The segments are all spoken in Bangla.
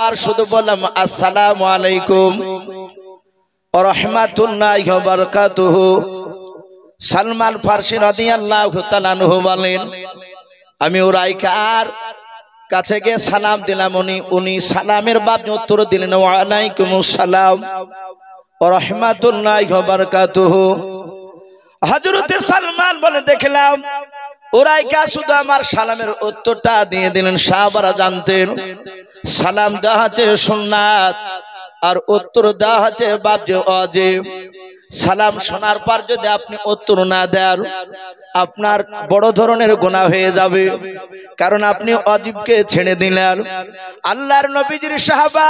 আর শুধু বললাম আসসালামু আলাইকুম ওয়া রাহমাতুল্লাহি ওয়া বারাকাতুহু। সালমান ফারসি রাদিয়াল্লাহু তাআলা আনহু বলেন, আমি উরাইকার কাছে গিয়ে সালাম দিলাম, উনি সালামের বাবনে উত্তর দিলেন ওয়া আলাইকুমুস সালাম ওয়া রাহমাতুল্লাহি ওয়া বারাকাতুহু। হযরতে সালমান বলে, দেখলাম উরাইকা শুধু আমার সালামের উত্তরটা দিয়ে দিলেন। সাহাবারা জানতেন সালাম দেওয়া হচ্ছে সুন্নাত আর উত্তর দেওয়া হচ্ছে বাবজে ওয়াজিব। সালাম শোনার পর যদি আপনি উত্তর না দেন আপনার বড় ধরনের গুনাহ হয়ে যাবে, কারণ আপনি ওয়াজিবকে ছেড়ে দিলেন। আল্লাহর নবীজির সাহাবা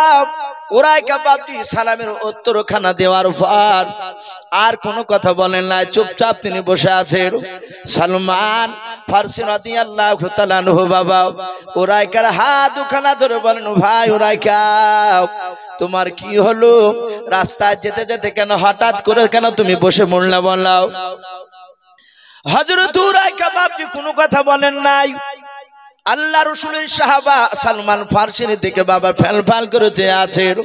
উরাইকা বাবজি সালামের উত্তরখানা দেওয়ার পর আর কোনো কথা বলেন না, চুপচাপ তিনি বসে আছেন। সালমান ফারসি রাদিয়াল্লাহু তাআলা আনহু বাবা উরাইকার হাত দুখানা ধরে বলেন, ভাই উরাইকা তোমার কি হলো? রাস্তায় যেতে যেতে কেন হঠাৎ করে কেন তুমি বসে মরলা বললাও? হযরত উরাইকা বাবজি কোনো কথা বলেন নাই। আল্লাহ রাসূলের সাহাবা সালমান ফারসির দিকে বাবা ফেলফাল করে চেয়ে আছেন।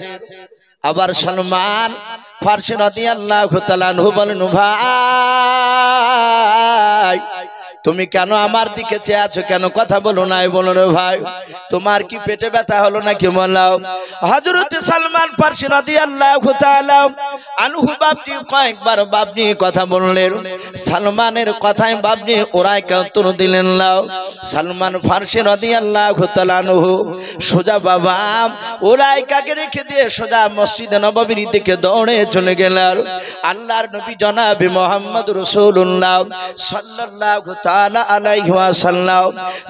আবার সালমান ফারসি রাদিয়াল্লাহু তাআলা আনহু বলেন, ভাই তুমি কেন আমার দিকে চেয়ে আছো? কেন কথা বলো নাই? বলো রে ভাই, তোমার কি পেটে ব্যথা হলো নাকি বলো? হযরত সালমান ফারসি রাদিয়াল্লাহু তাআলা আনহু বাবজি কয়েকবার বাবজি কথা বললেন। সালমানের কথায় বাবজি উরাইকা উত্তর দিলেন লাও। সালমান ফারসি রাদিয়াল্লাহু তাআলা আনহু সোজা বাবা উরাইকাকে রেখে দিয়ে সোজা মসজিদে নববীর দিকে দৌড়ে চলে গেলেন। আল্লাহর নবী জনাবে মুহাম্মদ রাসূলুল্লাহ সাল্লাল্লাহু তাআলা আলাইহি ওয়াসাল্লাম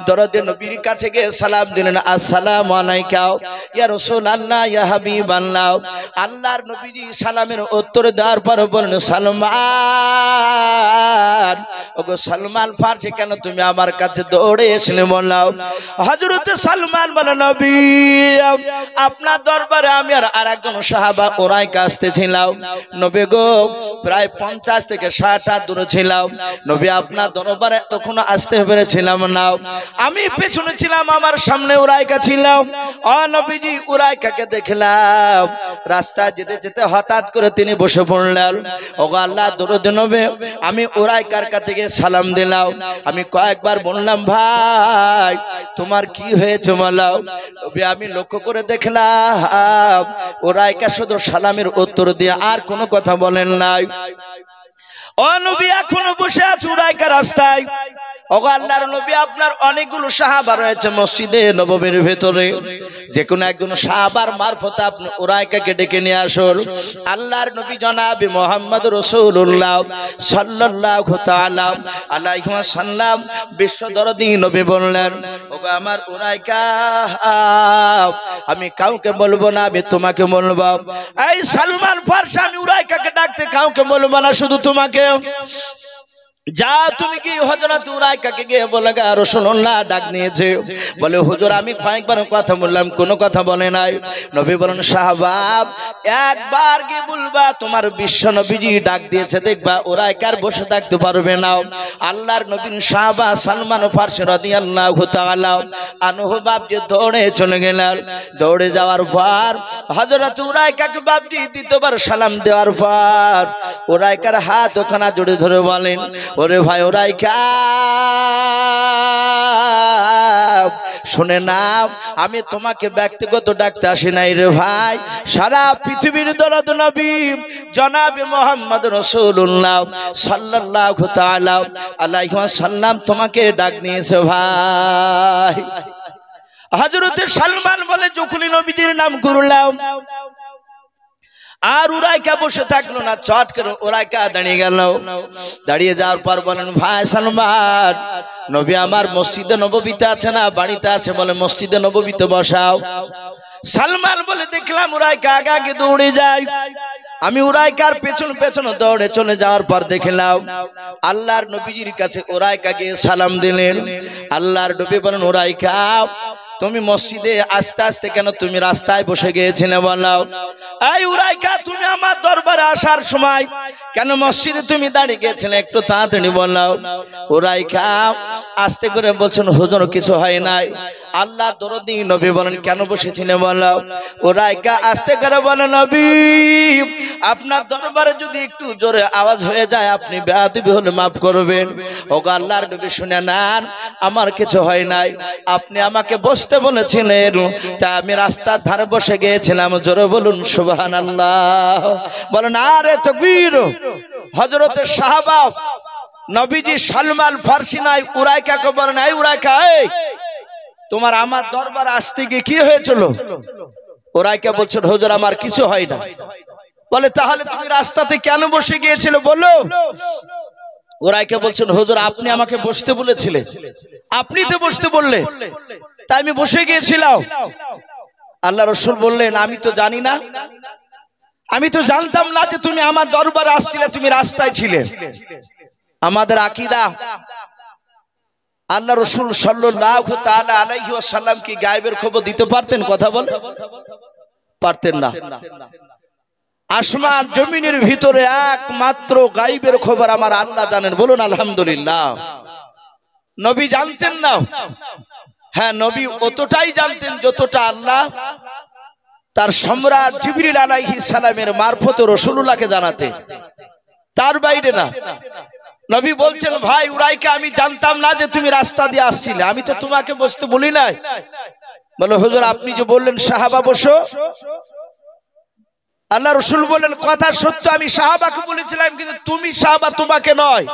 দরদে নবীর কাছে গিয়ে সালাম দিলেন, আসসালামু আলাইকা ইয়া রাসূলুল্লাহ ইয়া হাবিবাল্লাহ। আল্লাহর নবীজি সালামের উত্তর দেওয়ার পর বলেন, সালমান ওগো সালমান ফারসি কেন তুমি আমার কাছে দৌড়ে এসলে বললাও? হযরত সালমান বলেন, নবী আপনার দরবারে আমি আর আরেকজন সাহাবা উরাইকা আসতেছিলাম। নবী গো প্রায় 50 থেকে 60 হাত দূরে ছিলাম। নবী আপনার দরবারে তখন আসতে পেরেছিলাম না, আমি পেছনে ছিলাম, আমার সামনে উরাইকা ছিল। ও নবীজি উরাইকাকে দেখলাম রাস্তায় যেতে যেতে হঠাৎ করে তিনি বসে পড়লেন। ওগো আল্লাহ দরুদ নবী আমি উরাইকার কাছে গিয়ে সালাম দিলাম। আমি কয়েকবার বললাম, ভাই তোমার কি হয়েছে বলো? নবী আমি লক্ষ্য করে দেখলাম উরাইকা শুধু সালামের উত্তর দিয়ে আর কোনো কথা বলেন নাই। ও নবী এখনো বসে আছে উরাইকা রাস্তায়। ওগো আল্লাহর নবী আপনার অনেকগুলো সাহাবা রয়েছে মসজিদে নববীর ভেতরে, যে কোনো একজন সাহাবার মারফতে আপনি উরাইকাকে ডেকে নিয়ে আসুন। আল্লাহর নবী জনাবে মুহাম্মদ রাসূলুল্লাহ সাল্লাল্লাহু তাআলা আলাইহি ওয়াসাল্লাম বিশ্ব দরদি নবী বললেন, ওগো আমার উরাইকা আমি কাউকে বলবো না, আমি তোমাকে বলবো। এই সালমান ফারসি আমি উরাইকাকে ডাকতে কাউকে বলবো না, শুধু তোমাকে। যা তুমি কি হযরত উরাইকাকে গিয়ে বলে গা রাসূলুল্লাহ ডাক নিয়েছে। বলে হুজুর আমি কয়েকবার কথা বললাম, কোনো কথা বলে নাই। নবী বলেন, সাহাবাব একবার গিয়ে বলবা তোমার বিশ্ব নবীজি ডাক দিয়েছে, দেখবা উরাইকার বসে থাকতে পারবে না। আল্লাহর নবীর সাহাবা সালমান ফারসি রাদিয়াল্লাহু তাআলা আনহু বাবজি দৌড়ে চলে গেলেন। দৌড়ে যাওয়ার পর হযরত উরাইকাকে বাবজি দ্বিতীয়বার সালাম দেওয়ার পর উরাইকার হাত ওখানে জড়িয়ে ধরে বলেন, ওরে ভাই উরাইকা শুনে নাও, আমি তোমাকে ব্যক্তিগত ডাকতে আসি নাই রে ভাই, সারা পৃথিবীর দরদ নবী জনাবে মুহাম্মদ রাসূলুল্লাহ সাল্লাল্লাহু তাআলা আলাইহি ওয়াসাল্লাম তোমাকে ডাক নিয়েছে ভাই। হযরত সালমান বলে, যখনই নবীজির নাম করলাম আর উরাইকা বসে থাকলো না, চট করে উরাইকা দাঁড়িয়ে গেল। দাঁড়িয়ে যাওয়ার পর বলেন, ভাই সালমান নবী আমার মসজিদে নববীতে আছে না বাড়িতে আছে? বলে মসজিদে নববীতে বসাও। সালমান বলে, দেখলাম উরাইকা আগে আগে দৌড়ে যায়। আমি উরাইকার পেছন পেছন দৌড়ে চলে যাওয়ার পর দেখলাম আল্লাহর নবীজির কাছে উরাইকা গিয়ে সালাম দিলেন। আল্লাহর নবী বলেন, উরাইকা তুমি মসজিদে আস্তে আস্তে কেন তুমি রাস্তায় বসে গিয়েছিলে বলো? এই উরাইকা, তুমি আমার দরবারে আসার সময় কেন মসজিদে তুমি দাঁড়িয়ে গিয়েছিলে? একটু তাড়াতাড়ি বলো। উরাইকা আস্তে করে বলছেন, হুজুর কিছু হয় নাই। আল্লাহ দরদি নবী বলেন, কেন বসেছিলে বলো? উরাইকা আস্তে করে বলে, নবী আপনার দরবারে যদি একটু জোরে আওয়াজ হয়ে যায় আপনি বেয়াদবি হলে মাফ করবেন। ওগো আল্লাহর নবী শুনে নেন, আমার কিছু হয় নাই, আপনি আমাকে বসতে বলেছিলেন তা আমি রাস্তার ধারে বসে গিয়েছিলাম। জোরে বলুন সুবহানাল্লাহ। বলেন আরে তাকবীর। হযরতে সাহাবা নবীজি সালমান ফারসি নাই উরাইকাকে বলেন, এই উরাইকা, এই তোমার আমার দরবারে আসতে গিয়ে কি হয়েছিল? উরাইকা বলছেন, হুজুর আমার কিছু হয় না। বলে তাহলে তুমি রাস্তাতে কেন বসে গিয়েছিলে বলো? উরাইকা বলছেন, হুজুর আপনি আমাকে বসতে বলেছিলেন, আপনি তো বসতে বললেন, তাই আমি বসে গিয়েছিলাম। আল্লাহ রাসূল বললেন, আমি তো জানি না, আমি তো জানতাম না যে তুমি আমার দরবারে আসছিলে, তুমি রাস্তায় ছিলে। আমাদের আকীদা, আল্লাহ রাসূল সাল্লাল্লাহু তাআলা আলাইহি ওয়াসাল্লাম কি গায়েবের খবর দিতে পারতেন? কথা বল, পারতেন না। আসমান জমিনের ভিতরে একমাত্র গায়েবের খবর আমার আল্লাহ জানেন। বলুন আলহামদুলিল্লাহ। নবী জানতেন না? হ্যাঁ, নবী অতটাই জানতেন যতটা আল্লাহ তার সম্রাট জিবরিল আলাইহিস সালামের মারফতে রাসূলুল্লাহকে জানাতে, তার বাইরে না। নবী বলছেন, ভাই উরাইকা আমি জানতাম না যে তুমি রাস্তা দিয়ে আসছিলে, আমি তো তোমাকে বসতে বলি নাই। বলে হুজুর আপনি যে বললেন সাহাবা বসো, আল্লাহ রাসূল বলেন কথা সত্য, আমি সাহাবাকে বলেছিলাম, কিন্তু তুমি সাহাবা, তোমাকে নয়।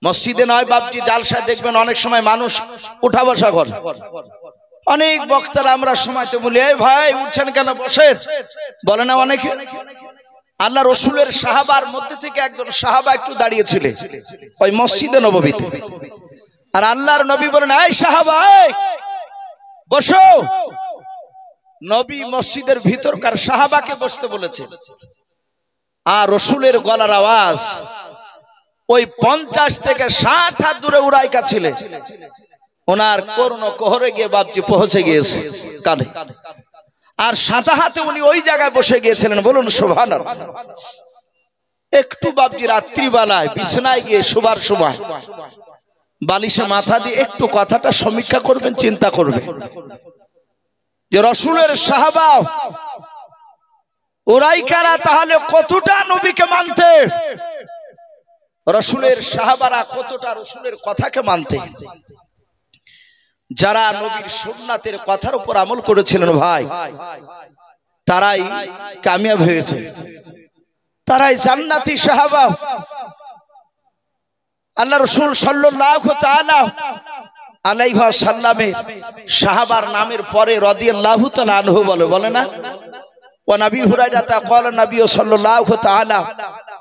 মসজিদে নয় বাপজি, জালসায় দেখবেন অনেক সময় মানুষ উঠা বসা করে। অনেক বক্তারা আমরা সময় তো বলি, এই ভাই উঠছেন কেন, বসেন, বলে না অনেকে। আল্লাহ রাসূলের সাহাবার মধ্যে থেকে একজন সাহাবা একটু দাঁড়িয়েছিলেন ওই মসজিদে নববীতে, আর আল্লাহর নবী বলেন, এই সাহাবা বসো। নবী মসজিদের ভিতরকার সাহাবাকে বসতে বলেছে, আর রাসূলের গলার আওয়াজ ওই 50 থেকে 60 হাত দূরে উরাইকা ছিলেন, ওনার কর্ণ কোহরে গিয়ে বাপজি পৌঁছে গিয়েছে কানে, আর সাদা হাতে উনি ওই জায়গায় বসে গিয়েছিলেন। বলুন সুবহানাল্লাহ। একটু বাপজি রাত্রিবেলায় বিছানায় গিয়ে শোবার সময় বালিশে মাথা দিয়ে একটু কথাটা সমীক্ষা করবেন, চিন্তা করবেন যে রাসূলের সাহাবা উরাইকারা তাহলে কতটা নবীকে মানতে, রাসূলের সাহাবারা কতটা রাসূলের কথাকে মানতে। যারা নবীর সুন্নাতের কথার উপর আমল করেছিলেন ভাই, তারাই কামিয়াব হয়েছে, তারাই জান্নাতি সাহাবা। আল্লাহ রাসূল সাল্লাল্লাহু তাআলা আলাইহি ওয়াসাল্লামের সাহাবার নামের পরে রাদিয়াল্লাহু তাআলা আনহু বলে না? ওয়া নবী হুরায়রা তা ক্বালা নবী সাল্লাল্লাহু তাআলা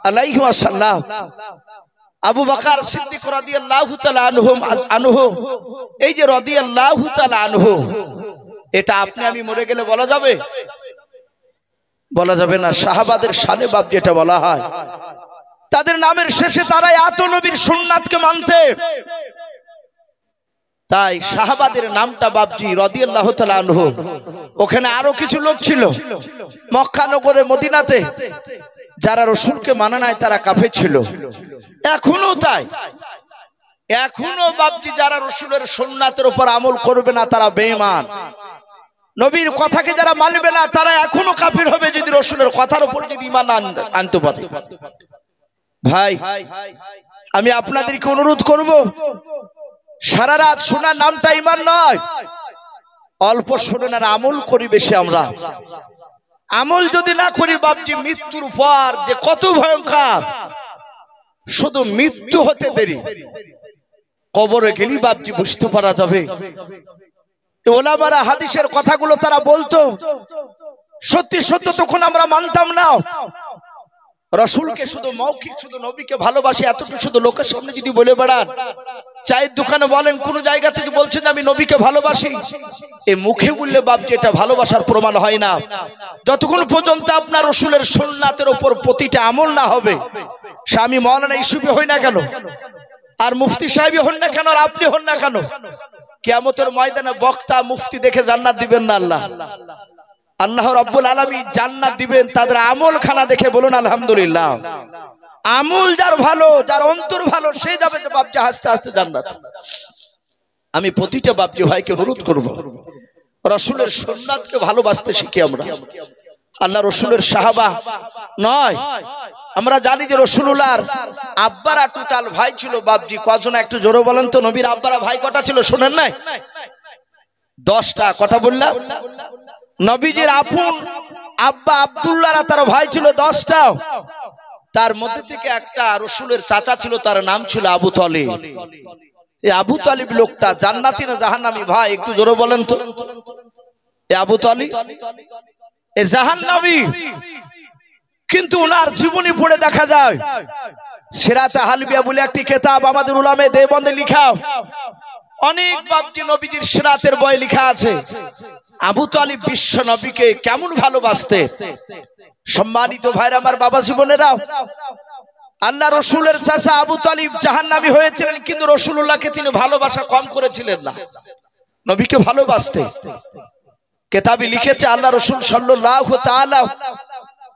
আলাইহি ওয়াসাল্লাম আবু বকর সিদ্দিক রাদিয়াল্লাহু তাআলা আনহু, এই যে রাদিয়াল্লাহু তাআলা আনহু, এটা আপনি আমি মরে গেলে বলা যাবে? বলা যাবে না। সাহাবাদের শানে বাপ যেটা বলা হয়, তাদের নামের শেষে তারা এত নবীর সুন্নাতকে মানতে, তাই সাহাবাদের নামটা বাপজি রাদিয়াল্লাহু তাআলা আনহু। ওখানে আরো কিছু লোক ছিল মক্কা নগরে মদিনাতে, যারা রাসূলকে মানে নাই, তারা কাফের ছিল। এখনো তাই, এখনো বাপজি যারা রাসূলের সুন্নাতের উপর আমল করবে না তারা বেঈমান। নবীর কথাকে যারা মানবে না তারা এখনো কাফির হবে, যদি রাসূলের কথার উপর যদি ঈমান আনতে পারে। ভাই আমি আপনাদেরকে অনুরোধ করব, সারা রাত শোনার নামটা ঈমান নয়, অল্প শুনুন আর আমল করি বেশি। আমরা আমল যদি না করি বাপজি, মৃত্যুর পর যে কত ভয়ঙ্কর, শুধু মৃত্যু হতে দেরি, কবরে গেলি বাপজি বুঝতে পারা যাবে। ওলামারা হাদিসের কথাগুলো তারা বলতো, সত্যি সত্য তখন আমরা মানতাম না। রাসূলকে শুধু মৌখিক, শুধু নবীকে ভালোবাসি এতটুকু শুধু লোকের সামনে যদি বলে বেড়ান, চায়ের দোকানে বলেন, কোন জায়গা থেকে বলছেন আমি নবীকে ভালোবাসি, এই মুখে বললে বাপজি এটা ভালোবাসার প্রমাণ হয় না। যতক্ষণ পর্যন্ত আপনার রাসূলের সুন্নাতের উপর প্রতিটা আমল না হবে, স্বামী মাওলানা ইউসুফি হই না কেন, আর মুফতি সাহেবই হন না কেন, আর আপনি হন না কেন, কিয়ামতের ময়দানে বক্তা মুফতি দেখে জান্নাত দিবেন না আল্লাহ। আল্লাহ রাব্বুল আলামিন জান্নাত দিবেন তাদের আমলখানা দেখে, বলুন আলহামদুলিল্লাহ। আমল যার ভালো, যার অন্তর ভালো, সে যাবে যে বাপজি হাসতে হাসতে জান্নাত। আমি প্রতিটা বাপজি ভাইকে অনুরোধ করব, রাসূলের সুন্নাতকে ভালোবাসতে শিখি আমরা। আল্লাহ রসুলের সাহাবা নয়, আমরা জানি যে রসুলুল্লাহর আব্বারা টোটাল ভাই ছিল বাপজি কজন, একটু জোরে বলেন তো। নবীর আব্বারা ভাই কটা ছিল শোনেন নাই? 10টা। কটা বললাম? নবীজির আপন আব্বা আব্দুল্লাহরা তার ভাই ছিল 10টা। তার মধ্যে থেকে একটা রসুলের চাচা ছিল, তার নাম ছিল আবু তালিব। এই আবু তালিব লোকটা জান্নাতি না জাহান্নামী ভাই? একটু জোরে বলেন তো। এই আবু তালিব জাহান্নামী, কিন্তু ওনার জীবনী পড়ে দেখা যায়, সিরাতে হালবিয়া বলে একটি কিতাব আমাদের উলামায়ে দেওবন্দে লেখা, অনেক বাপজি নবীজির সিরাতের বই লেখা আছে। আবু তালিব বিশ্ব নবীকে কেমন ভালোবাসতে। সম্মানিত ভাইরা আমার, বাবা জীবনেরা, আল্লাহ রসুলের চাচা আবু তালিব জাহান্নামী হয়েছিলেন, কিন্তু রসুলুল্লাহকে তিনি ভালোবাসা কম করেছিলেন না, নবীকে ভালোবাসতে। কিতাবে লিখেছে আল্লাহ রাসূল সাল্লাল্লাহু তাআলা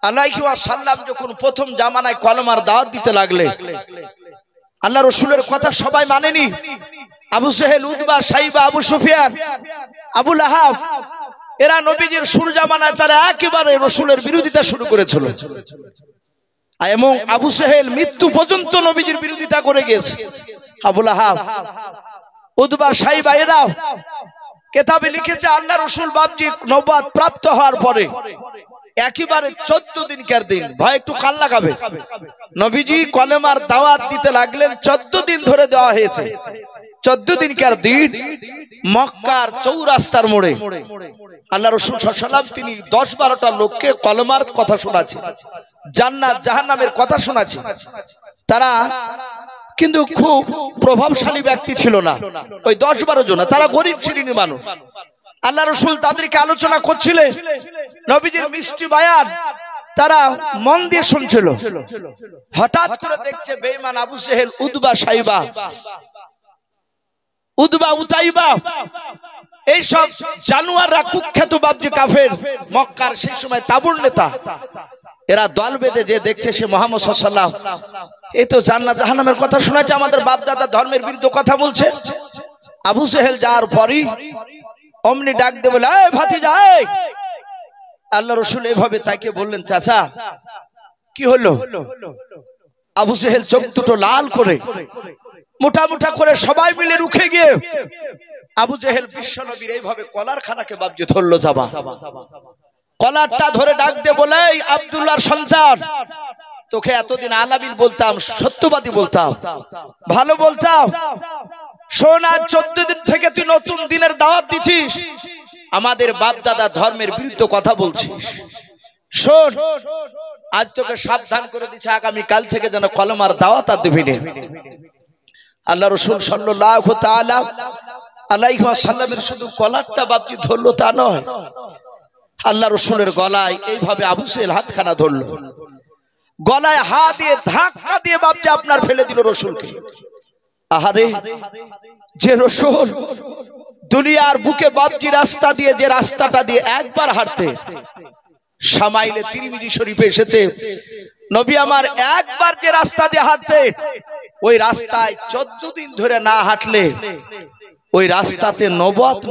আলাইহি ওয়াসাল্লাম যখন প্রথম জামানায় কলমার দাওয়াত দিতে লাগলে, আল্লাহ রাসূলের কথা সবাই মানেনি। আবু জেহেল, উতবা, সাইবা, আবু সুফিয়ান, আবু লাহাব, এরা নবীজির শুরু জামানায় তারা একেবারে রাসূলের বিরোধিতা শুরু করেছিল। এবং আবু জেহেল মৃত্যু পর্যন্ত নবীজির বিরোধিতা করে গিয়েছে। আবু লাহাব, উতবা, সাইবা এরা কিতাবে লিখেছে আল্লাহ রাসূল বাপজি নবুয়ত প্রাপ্ত হওয়ার পরে একেবারে 14 দিনকার দিন, ভাই একটু কান লাগাবে, নবীজি কলেমার দাওয়াত দিতে লাগলেন। 14 দিন ধরে দেওয়া হয়েছে। 14 দিনকার দিন মক্কার চৌরাস্তার মোড়ে আল্লাহ রাসূল সাল্লাল্লাহু আলাইহি ওয়াসাল্লাম তিনি 10-12টা লোককে কলেমার কথা শোনাচ্ছেন, জান্নাত জাহান্নামের কথা শোনাচ্ছেন। তারা কিন্তু খুব প্রভাবশালী ব্যক্তি ছিল না, ওই 10-12 জন, তারা গরিব শ্রেণীর মানুষ। আল্লাহ রাসূল তাদেরকে আলোচনা করছিলেন, নবীজির মিষ্টি বয়ান তারা মন দিয়ে শুনছিল। হঠাৎ করে দেখছে বেঈমান Abu Jahl, Utba, Shaiba, Utba, Utaiba, এই সব জানোয়াররা, কুখ্যাত বাপজি কাফের, মক্কার সেই সময় তাবুর নেতা, এরা দল বেঁধে যে দেখছে সে মুহাম্মদ সাল্লাল্লাহু আলাইহি ওয়াসাল্লাম, এই তো জান্নাত জাহান্নামের কথা শোনাচ্ছে, আমাদের বাপ দাদা ধর্মের বিরুদ্ধে কথা বলছে। আবু জেহেল যাওয়ার পরই অমনি ডাক দিয়ে বলে, এই ভাতিজা, এই। আল্লাহ রাসূল এভাবে তাকে বললেন, চাচা কি হলো? আবু জেহেল চোখ দুটো লাল করে মোটা মোটা করে সবাই মিলে রুখে গিয়ে আবু জেহেল বিশ্ব নবীর এইভাবে কলার খানাকে বাপজি ধরলো, যাবা কলারটা ধরে ডাক দিয়ে বলে, এই আব্দুল্লাহর সন্তান, তোকে এতদিন আলাবিল বলতাম, সত্যবাদী বলতাম, ভালো বলতাম, শোন আজ 14 দিন থেকে তুই নতুন দিনের দাওয়াত দিছিস, আমাদের বাপ দাদা ধর্মের বিরুদ্ধে কথা বলছিস। শোন, আজ তোকে সাবধান করে দিচ্ছে, আগামী কাল থেকে যেন কলমার দাওয়াত আর দিবি না। আল্লাহ রাসূল সাল্লাল্লাহু তাআলা আলাইহি ওয়াসাল্লামের শুধু কলারটা বাপজি ধরলো তা নয়, আল্লাহ রাসূলের গলায় এইভাবে আবু জেহেল হাতখানা ধরলো, গলায় হাত দিয়ে ধাক্কা দিয়ে বাপজি আপনার ফেলে দিল রাসূলকে। আহারে, যে রাসূল দুনিয়ার বুকে বাপজি রাস্তা দিয়ে, যে রাস্তাটা দিয়ে একবার হাঁটতে, শামাইলে তিরমিজি শরীফে এসেছে, নবী আমার একবার যে রাস্তা দিয়ে হাঁটতে, ওই রাস্তায় 14 দিন ধরে না হাঁটলে ওই রাস্তাতে নবুয়ত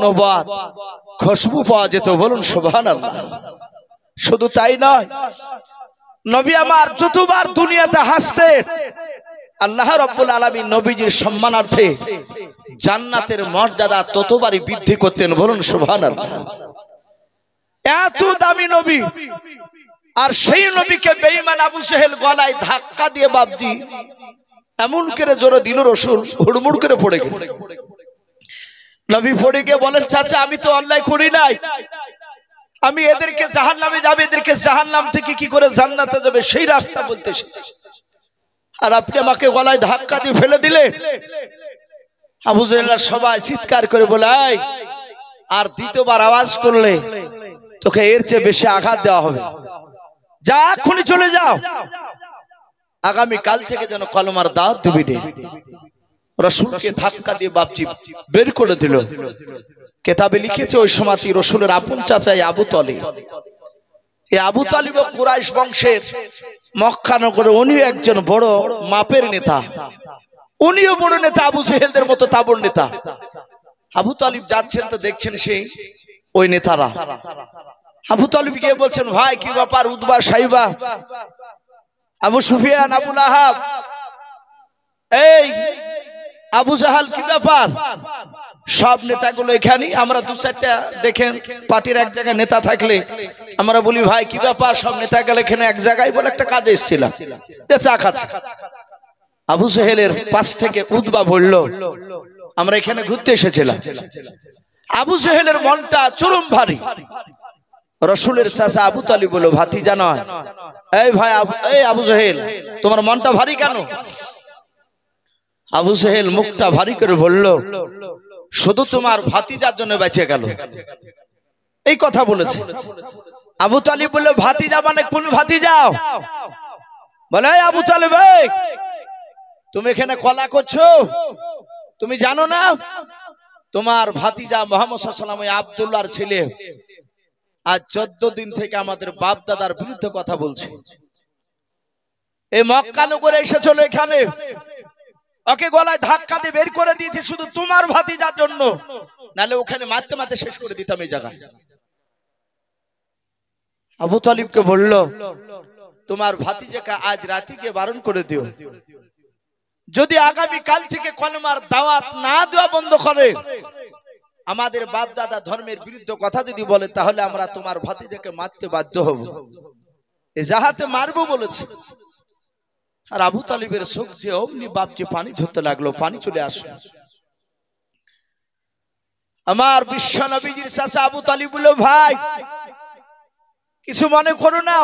খুশবু পাওয়া যেত, বলুন সুবহানাল্লাহ। শুধু তাই নয়, নবী আমার যতবার দুনিয়াতে হাসতেন, আল্লাহ রাব্বুল আলামিন নবীজির সম্মানার্থে জান্নাতের মর্যাদা ততবারই বৃদ্ধি করতেন, বলুন সুবহানাল্লাহ। এত দামি নবী, আর সেই নবীকে বেঈমান আবু জেহেল গলায় ধাক্কা দিয়ে বাপজি এমন করে জোরে দিল, রাসূল হুড়মুড় করে পড়ে গেল। নবী পড়ে গিয়ে বলেন, চাচা আমি তো অন্যায় করি নাই, আমি এদেরকে জাহান্নামে যাবে, এদেরকে জাহান্নাম থেকে কি করে জান্নাতে যাবে সেই রাস্তা বলতে এসেছি, আর আপনি আমাকে গলায় ধাক্কা দিয়ে ফেলে দিলেন। আবু জেহেল সবাই চিৎকার করে বলে, এই আর দ্বিতীয়বার আওয়াজ করলে তোকে এর চেয়ে বেশি আঘাত দেওয়া হবে, যা এক্ষুনি চলে যাও, আগামী কাল থেকে যেন কলমার দাওয়াত দিবি না। রসুলকে ধাক্কা দিয়ে বাপজি বের করে দিল। কেতাবে লিখেছে ওই সময় রসুলের আপন চাচা আবু তালিব। এই আবু তালিব কুরাইশ বংশের মক্কা নগরে উনিও একজন বড় মাপের নেতা, উনিও বড় নেতা, আবু জেহেলদের মতো তাবর নেতা। আবু তালিব যাচ্ছেন তো দেখছেন সেই ওই নেতারা। আবু তালিব গিয়ে বলছেন, ভাই কি ব্যাপার? উতবা, সাইবা, আবু সুফিয়ান, আবু লাহাব, এই আবু জাহাল, কি ব্যাপার? সব নেতাগুলো এখানে। আমরা দু চারটা দেখেন পার্টির এক জায়গায় নেতা থাকলে আমরা বলি, ভাই কি ব্যাপার? সব নেতা গেলে এখানে এক জায়গায় বলে একটা কাজে এসেছিলাম, চা খাচ্ছে। আবু জেহেলের পাশ থেকে উতবা বলল, আমরা এখানে ঘুরতে এসেছিলাম। আবু জেহেলের মনটা চরম ভারী। রসুলের চাচা আবু তালিব বলল, ভাতিজা নয়, এই ভাই, এই আবু জেহেল, তোমার মনটা ভারী কেন? আবু জেহেল মুখটা ভারী করে বলল, শুধু তোমার ভাতিজার জন্য বেঁচে গেল, এই কথা বলেছে। আবু তালিব বলল, ভাতিজা মানে কোন ভাতিজা? বলে, আবু তালিব, তুমি এখানে কলা করছো, তুমি জানো না তোমার ভাতিজা মুহাম্মদ সাল্লাল্লাহু আলাইহি ওয়াসাল্লাম আব্দুল্লাহর ছেলে আজ 14 দিন থেকে আমাদের বাপ দাদার বিরুদ্ধে কথা বলছে। এই মক্কা নগরে এসেছিল এখানে, ওকে গলায় ধাক্কা দিয়ে বের করে দিয়েছে শুধু তোমার ভাতিজার জন্য, নালে ওখানে মারতে মারতে শেষ করে দিতাম এই জায়গায়। আবু তালিবকে বলল, তোমার ভাতিজাকে আজ রাতে গিয়ে বারণ করে দিও, যদি আগামী কাল থেকে কলমার দাওয়াত না দেওয়া বন্ধ করে, আমাদের বাপ দাদা ধর্মের বিরুদ্ধে কথা যদি বলে, তাহলে আমরা তোমার ভাতিজাকে মারতে বাধ্য হব, এ জাহাতে মারবো বলেছে। আর আবু তালিবের চোখ যে অমনি বাপজি পানি ঝরতে লাগলো, পানি চলে আসলো। আমার বিশ্ব নবীজির চাচা আবু তালিব বলল, ভাই কিছু মনে করো না,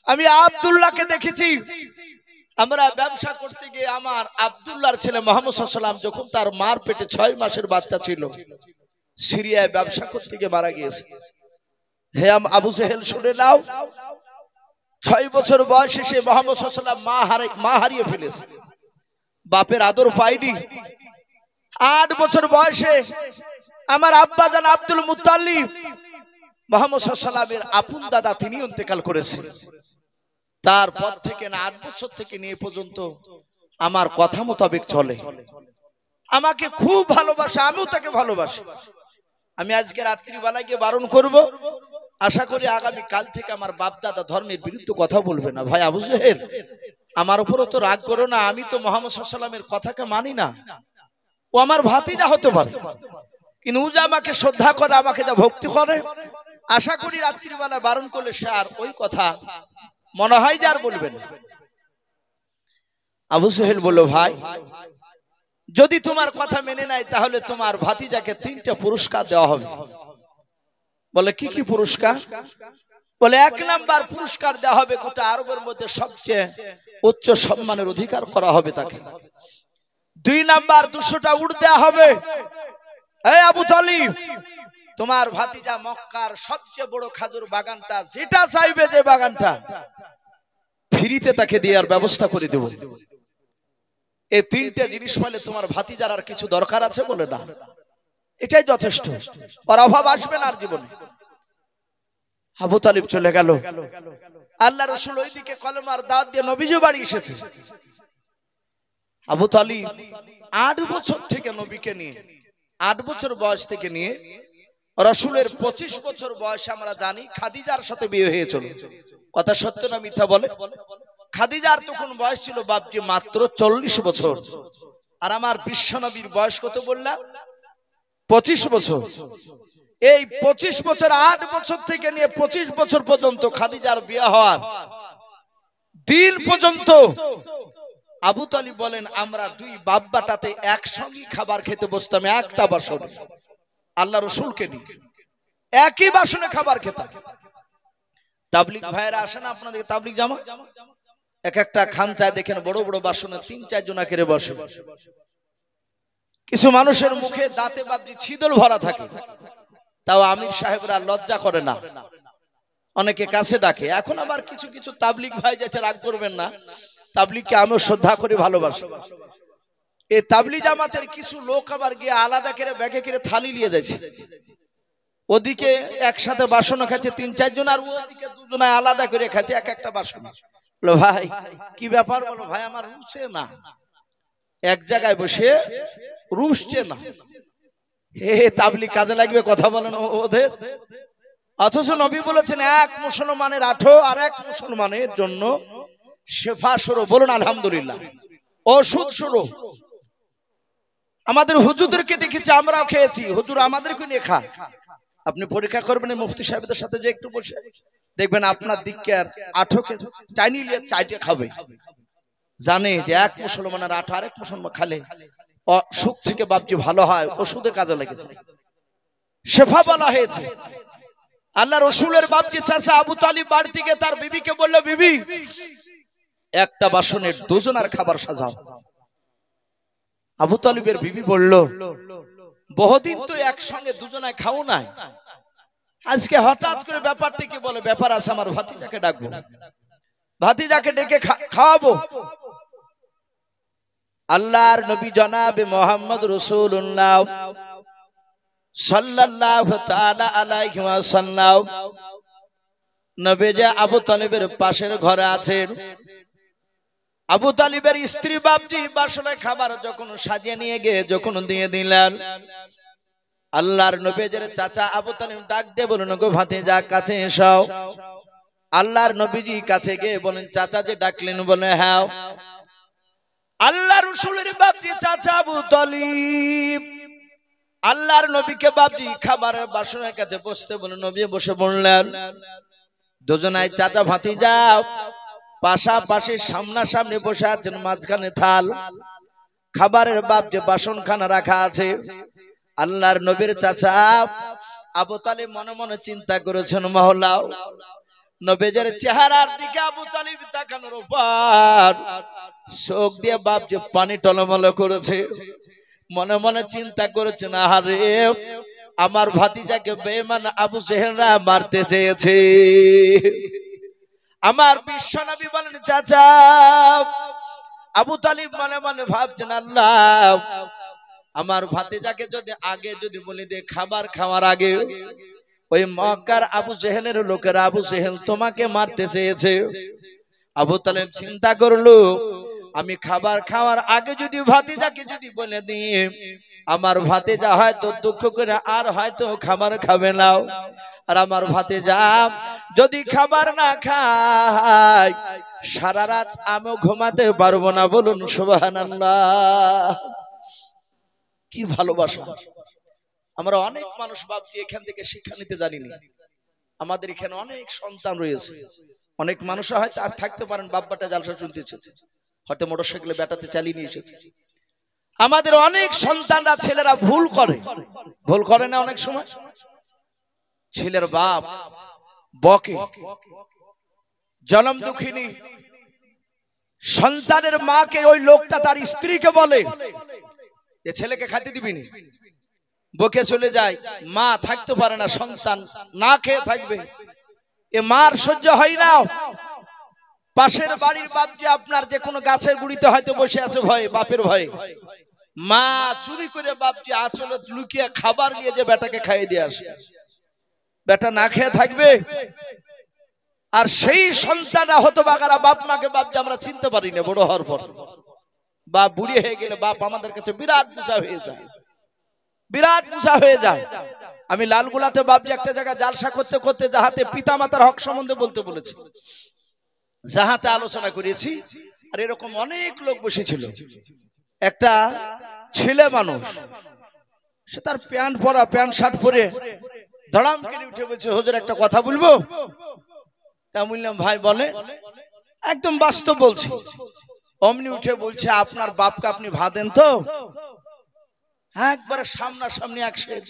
আমি আব্দুল্লাহকে দেখেছি, আমরা ব্যবসা করতে গিয়ে আমার আব্দুল্লাহর ছেলে মুহাম্মদ সাল্লাল্লাহু আলাইহি ওয়াসাল্লাম যখন তার মার পেটে 6 মাসের বাচ্চা ছিল, সিরিয়ায় ব্যবসা করতে গিয়ে মারা গিয়েছে। হে আবু জেহেল, শুনে নাও, 6 বছর বয়সে সে মুহাম্মদ সাল্লাল্লাহু আলাইহি ওয়াসাল্লাম মা হারিয়ে ফেলেছে, বাপের আদর পায়নি। 8 বছর বয়সে আমার আব্বা জান আব্দুল মুত্তালিব মুহাম্মদ সাল্লাল্লাহু আলাইহি ওয়াসাল্লামের আপন দাদা, তিনি ইন্তেকাল করেছেন। তারপর থেকে না 8 বছর থেকে নিয়ে পর্যন্ত আমার কথা মোতাবেক চলে, আমাকে খুব ভালোবাসে, আমিও তাকে ভালোবাসি। আমি আজকে রাত্রিবেলায় গিয়ে বারণ করব, আশা করি আগামী কাল থেকে আমার বাপ দাদা ধর্মের বিরুদ্ধে কথা বলবে না। ভাই আবু জেহেল, আমার উপরও তো রাগ করো না, আমি তো মুহাম্মদ সাল্লাল্লাহু আলাইহি ওয়াসাল্লামের কথাকে মানি না, ও আমার ভাতিজা হতে পারে, কিন্তু ও যে আমাকে শ্রদ্ধা করে, আমাকে যা ভক্তি করে, আশা করি রাত্রিবেলা বারণ করলে সে আর ওই কথা মনে হয় যে আর বলবে না। আবু জেহেল বলল, ভাই যদি তোমার কথা মেনে নাই, তাহলে তোমার ভাতিজাকে 3টা পুরস্কার দেওয়া হবে। বলে, কি কি পুরস্কার? বলে, 1 নাম্বার পুরস্কার দেওয়া হবে, গোটা আরবের মধ্যে সবচেয়ে উচ্চ সম্মানের অধিকার করা হবে তাকে। 2 নাম্বার 200টা উট দেওয়া হবে। এই আবু তালিব, তোমার ভাতিজা মক্কার সবচেয়ে বড় খাজুর বাগানটা, যেটা চাইবে যে বাগানটা, ফ্রিতে তাকে দেওয়ার ব্যবস্থা করে দেব। এই 3টে জিনিস পেলে তোমার ভাতিজার আর কিছু দরকার আছে? বলে, না, এটাই যথেষ্ট, আর অভাব আসবে না আর জীবনে। আবু তালিব চলে গেল। আল্লাহ রাসূল ওইদিকে কলমার দাওয়াত দিয়ে নবীজি বাড়ি এসেছে। আবু তালিব 8 বছর থেকে নবীকে নিয়ে, 8 বছর বয়স থেকে নিয়ে রাসূলের 25 বছর বয়সে আমরা জানি খাদিজার সাথে বিয়ে হয়েছিল। কথা সত্য না মিথ্যা বলে? খাদিজার তখন বয়স ছিল বাপজি মাত্র 40 বছর, আর আমার বিশ্ব নবীর বয়স কত বললাম? 25 বছর। এই 25 বছর, 8 বছর থেকে নিয়ে 25 বছর পর্যন্ত খাদিজার বিয়ে হওয়ার দিন পর্যন্ত আবু তালিব বলেন, আমরা 2 বাব্বাটাতে একসঙ্গে খাবার খেতে বসতাম, একটা বাসনে, আল্লাহ রাসূলকে নিয়ে একই বাসনে খাবার খেতাম। তাবলীগ ভাইরা আসে না আপনাদের তাবলীগ জামা, এক একটা খানচায় দেখেন বড় বড় বাসনে 3-4 জনা করে বসে। কিছু মানুষের মুখে দাঁতে বাপজি ছিদল ভরা থাকে, তাও আমির সাহেবরা লজ্জা করে না, অনেকে কাছে ডাকে। এখন আবার কিছু কিছু তাবলীগ ভাই যাচ্ছে, রাগ করবেন না, তাবলীগকে আমিও শ্রদ্ধা করি, ভালোবাসি। এই তাবলি জামাতের কিছু লোক আবার গিয়ে আলাদা করে ব্যাগে করে থালি নিয়ে যাচ্ছে, ওদিকে একসাথে বাসন খাচ্ছে ৩-৪ জন, আর ওদিকে দুজনে আলাদা করে খাচ্ছে এক একটা বাসন। বলো ভাই কি ব্যাপার? বলো ভাই আমার রুচে না, এক জায়গায় বসে রুচছে না। হে তাবলি কাজে লাগবে, কথা বলেন ওদের। অথচ নবী বলেছেন এক মুসলমানের আঠো আর এক মুসলমানের জন্য শেফা শুরু। বলুন আলহামদুলিল্লাহ। ওষুধ শুরু। আমাদের হুজুরদেরকে দেখেছি, আমরাও খেয়েছি, হুজুর আমাদেরকে নিয়ে খা। আপনি পরীক্ষা করবেন মুফতি সাহেবদের সাথে যে একটু বসে দেখবেন আপনার দিককে আর আঠোকে চাইনি নিয়ে চাইটে খাবে। জানে যে এক মুসলমানের আঠো আরেক মুসলমান খালে সুখ থেকে বাপজি ভালো হয়, ওষুধে কাজে লেগেছে, শেফা বলা হয়েছে। আল্লাহ রসুলের বাপজি চাচা আবু তালিব বাড়ি থেকে তার বিবিকে বললো, বিবি একটা বাসনের দুজনার খাবার সাজাও। আবু তালিবের বিবি বলল, বহুদিন তো একসঙ্গে দুজনায় খাও নাই, আজকে হঠাৎ করে ব্যাপারটা কি? বলে ব্যাপার আছে, আমার ভাতিজাকে ডাকবো, ভাতিজাকে ডেকে খাওয়াবো। আল্লাহর নবী জনাবে মুহাম্মদ রাসূলুল্লাহ সাল্লাল্লাহু তাআলা আলাইহি ওয়াসাল্লাম নবী যে আবু তালিবের পাশের ঘরে আছেন, আবু তালিবের স্ত্রী বাপজি বাসনে খাবার যখন সাজিয়ে নিয়ে গিয়ে যখন দিয়ে দিলেন, আল্লাহর নবীর চাচা আবু তালিব ডাক দিয়ে বলেন, গো ভাতিজা কাছে এসো। আল্লাহর নবীজি কাছে গিয়ে বলেন, চাচা যে ডাকলেন? বলে হ্যাঁ। আল্লাহ রাসূলের বাপজি চাচা আবু তালিব আল্লাহর নবীকে বাপজি খাবারের বাসনের কাছে বসতে বলে, নবী বসে বললেন। দুজনাই চাচা ভাতিজা পাশাপাশি সামনাসামনি বসে আছেন, মাঝখানে থাল, খাবারের বাপজি বাসনখানা রাখা আছে। আল্লাহর নবীর চাচা আবু তালিব মনে মনে চিন্তা করেছেন, মহল্লা নবীজের চেহারার দিকে আবু তালিব তাকানোর পর চোখ দিয়ে বাপজি পানি টলমল করেছে। মনে মনে চিন্তা করেছেন, আরে আমার ভাতিজাকে বেঈমান আবু জেহেলরা মারতে চেয়েছে। আমার বিশ্বনবী বলেন, চাচা আবু তালিব মনে মনে ভাবছেন, আল্লাহ আমার ভাতিজাকে যদি আগে যদি বলি দে খাবার খাওয়ার আগে ওই মক্কার আবু জেহেলের লোকেরা আবু জেহেল তোমাকে মারতে চেয়েছে। আবু তালিব চিন্তা করলো, আমি খাবার খাওয়ার আগে যদি ভাতিজাকে যদি বলে দিই, আমার ভাতিজা হয়তো দুঃখ করে আর হয়তো খাবার খাবে না, আর আমার ভাতিজা যদি খাবার না খায় সারা রাত আমিও ঘুমাতে পারবো না। বলুন সুবহানাল্লাহ। কি ভালোবাসা! আমরা অনেক মানুষ বাপজি এখান থেকে শিক্ষা নিতে জানি না। আমাদের এখানে অনেক সন্তান রয়েছে, অনেক মানুষ হয়তো আজ থাকতে পারেন বাপ্পাটা জালসা শুনতে এসেছে, হয়তো মোটরসাইকেলে বেটাতে চালিয়ে নিয়ে এসেছে। আমাদের অনেক সন্তানরা ছেলেরা ভুল করে না, অনেক সময় ছেলের বাপ বকে, জনম দুঃখিনী সন্তানের মাকে ওই লোকটা তার স্ত্রীকে বলে যে ছেলেকে খাইতে দিবি না, বকে চলে যায়। মা থাকতে পারে না, সন্তান না খেয়ে থাকবে, এ মার সহ্য হয় না। পাশের বাড়ির বাপ যে আপনার যে কোনো গাছের গুড়িতে হয়তো বসে আছে ভয়ে, বাপের ভয়ে, মা চুরি করে বাপ যে আঁচলে লুকিয়ে খাবার নিয়ে যে বেটাকে খাইয়ে দিয়ে আসে, বেটা না খেয়ে থাকবে। আর সেই সন্তানরা হতো বাগারা বাপ মাকে বাপ যে আমরা চিনতে পারি না, বড় হওয়ার পর বাপ বুড়ি হয়ে গেলে বাপ আমাদের কাছে বিরাট বোঝা হয়ে যায়, বিরাট বোঝা হয়ে যায়। আমি লালগুলাতে বাপজি একটা জায়গায় জালসা করতে করতে যাহাতে পিতা মাতার হক সম্বন্ধে বলতে বলেছি, যাহাতে আলোচনা করেছি, আর এরকম অনেক লোক বসেছিল। একটা ছেলে মানুষ, সে তার প্যান্ট পরা প্যান্ট শার্ট পরে ধড়াম করে উঠে বলছে, হুজুর একটা কথা বলবো। তা বললাম, ভাই বলে। একদম বাস্তব বলছি। অমনি উঠে বলছে, আপনার বাপকে আপনি ভাতেন তো? একবারে সামনাসামনি একসের।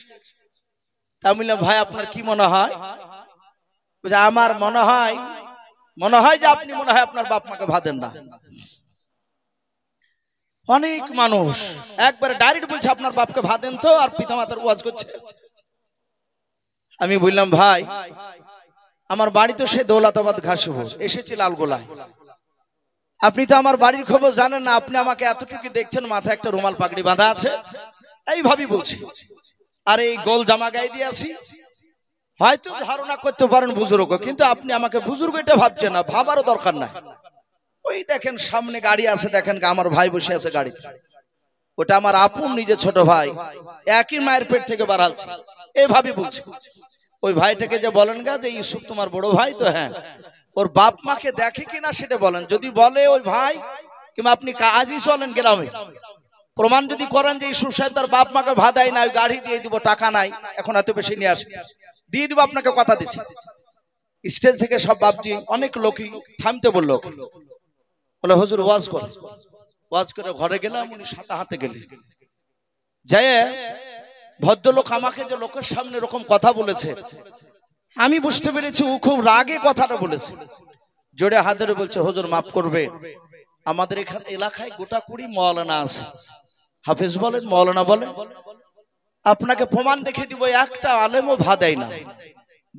তা বললাম, ভাই আপনার কি মনে হয়? আমার মনে হয় যে আপনি মনে হয় আপনার বাপ মাকে ভাতেন না। অনেক মানুষ একবারে ডাইরেক্ট বলছে, আপনার বাপকে ভাতেন তো, আর পিতা মাতার ওয়াজ করছে। আমি বললাম, ভাই আমার বাড়ি তো সে দৌলতাবাদ ঘাসপুর, এসেছি লালগোলায়। আপনি তো আমার বাড়ির খবর জানেন না, আপনি আমাকে এতটুকু দেখছেন, মাথায় একটা রুমাল পাগড়ি বাঁধা আছে, এইভাবেই বলছি। আর এই গোল জামা গায়ে দিয়ে আছি, হয়তো ধারণা করতে পারেন বুজুর্গ, কিন্তু আপনি আমাকে বুজুর্গ এটা ভাবছেন না, ভাবারও দরকার নাই। ওই দেখেন সামনে গাড়ি আছে, দেখেন আমার ভাই বসে আছে গাড়িতে, ওটা আমার আপন নিজে ছোট ভাই, একই মায়ের পেট থেকে বাড়ালছে, এইভাবে বলছে। ওই ভাইটাকে যে বলেন গা যে ইউসুফ তোমার বড় ভাই তো, হ্যাঁ, ওর বাপ মাকে দেখে কিনা সেটা বলেন। যদি বলে ওই ভাই কিংবা আপনি কাজই চলেন গ্রামে, প্রমাণ যদি করেন যে ইউসুফ সাহেব তার বাপ মাকে ভাদাই নাই, গাড়ি দিয়ে দিব, টাকা নাই, এখন এত বেশি নিয়ে আসে, দিয়ে দিব, আপনাকে কথা দিচ্ছি। স্টেজ থেকে সব বাপজি অনেক লোকই থামতে বললো, বলে হুজুর ওয়াজ কর। ওয়াজ করে ঘরে গেলাম, উনি সাথে হাতে গেলেন, যায় ভদ্রলোক আমাকে যে লোকের সামনে এরকম কথা বলেছে, আমি বুঝতে পেরেছি ও খুব রাগে কথাটা বলেছে। জোরে হাত ধরে বলছে, হুজুর মাফ করবে, আমাদের এখানে এলাকায় গোটা 20 মাওলানা আছে। হাফেজ বলেন, মাওলানা বলেন, আপনাকে প্রমাণ দেখে দিব, একটা আলেমও ভাদাই না,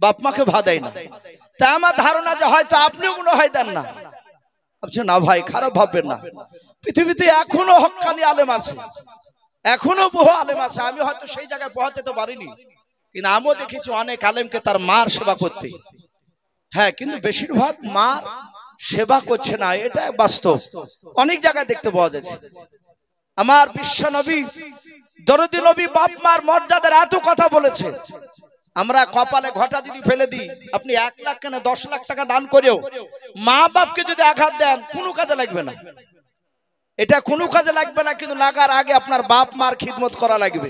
বাপ মাকে ভাদাই না। তা আমার ধারণা যে হয়তো আপনিও মনে হয় দেন না। ভাবছে না ভাই, খারাপ ভাববেন না, পৃথিবীতে এখনো হক্কানি আলেম আছে, এখনো বহু আলেম আছে। আমি হয়তো সেই জায়গায় পৌঁছাতে পারিনি, কিন্তু আমিও দেখেছি অনেক আলেমকে তার মার সেবা করতে, হ্যাঁ, কিন্তু বেশিরভাগ মা সেবা করছে না, এটা বাস্তব, অনেক জায়গায় দেখতে পাওয়া যাচ্ছে। আমার বিশ্ব নবী দরদি নবী বাপ মার মর্যাদার এত কথা বলেছে, আমরা কপালে ঘটা যদি ফেলে দিই, আপনি 1 লাখ কেন 10 লাখ টাকা দান করেও মা বাপকে যদি আঘাত দেন, কোনো কাজে লাগবে না, এটা কোনো কাজে লাগবে না, কিন্তু লাগার আগে আপনার বাপ মার খিদমত করা লাগবে।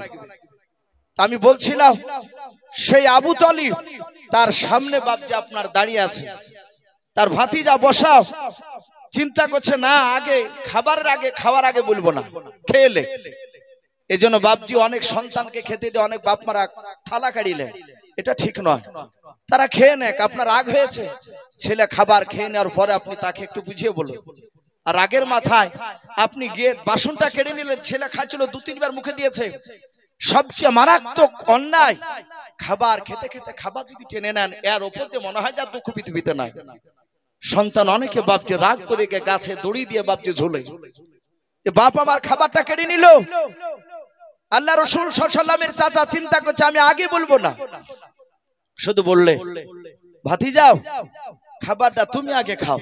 আমি বলছিলাম সেই আবু তালিব, তার সামনে বাপ যে আপনার দাঁড়িয়ে আছে, তার ভাতিজা বসা, চিন্তা করছে না আগে খাওয়ার আগে বলবো না, খেলে। এই জন্য বাপজি অনেক সন্তানকে খেতে দিয়ে অনেক বাপ মারা থালা কাড়িলে, এটা ঠিক নয়। তারা খেয়ে নেক, আপনার রাগ হয়েছে, ছেলে খাবার খেয়ে নেওয়ার পরে আপনি তাকে একটু বুঝিয়ে বলুন। আর রাগের মাথায় আপনি গিয়ে বাসনটা কেড়ে নিলেন, ছেলে খাচ্ছিল 2-3 বার মুখে দিয়েছে, সবচেয়ে মারাত্মক অন্যায়। খাবার খেতে খেতে খাবার যদি টেনে নেন, এর ওপর দিয়ে মনে হয় যা দুঃখ পৃথিবীতে নাই। সন্তান অনেকে বাপকে রাগ করে গিয়ে গাছে দড়ি দিয়ে বাপকে ঝুলে, বাপ আমার খাবারটা কেড়ে নিল। আল্লাহ রাসূল সাল্লাল্লাহু আলাইহি ওয়াসাল্লামের চাচা চিন্তা করছে আমি আগে বলবো না, শুধু বললে ভাতিজাও খাবারটা তুমি আগে খাও।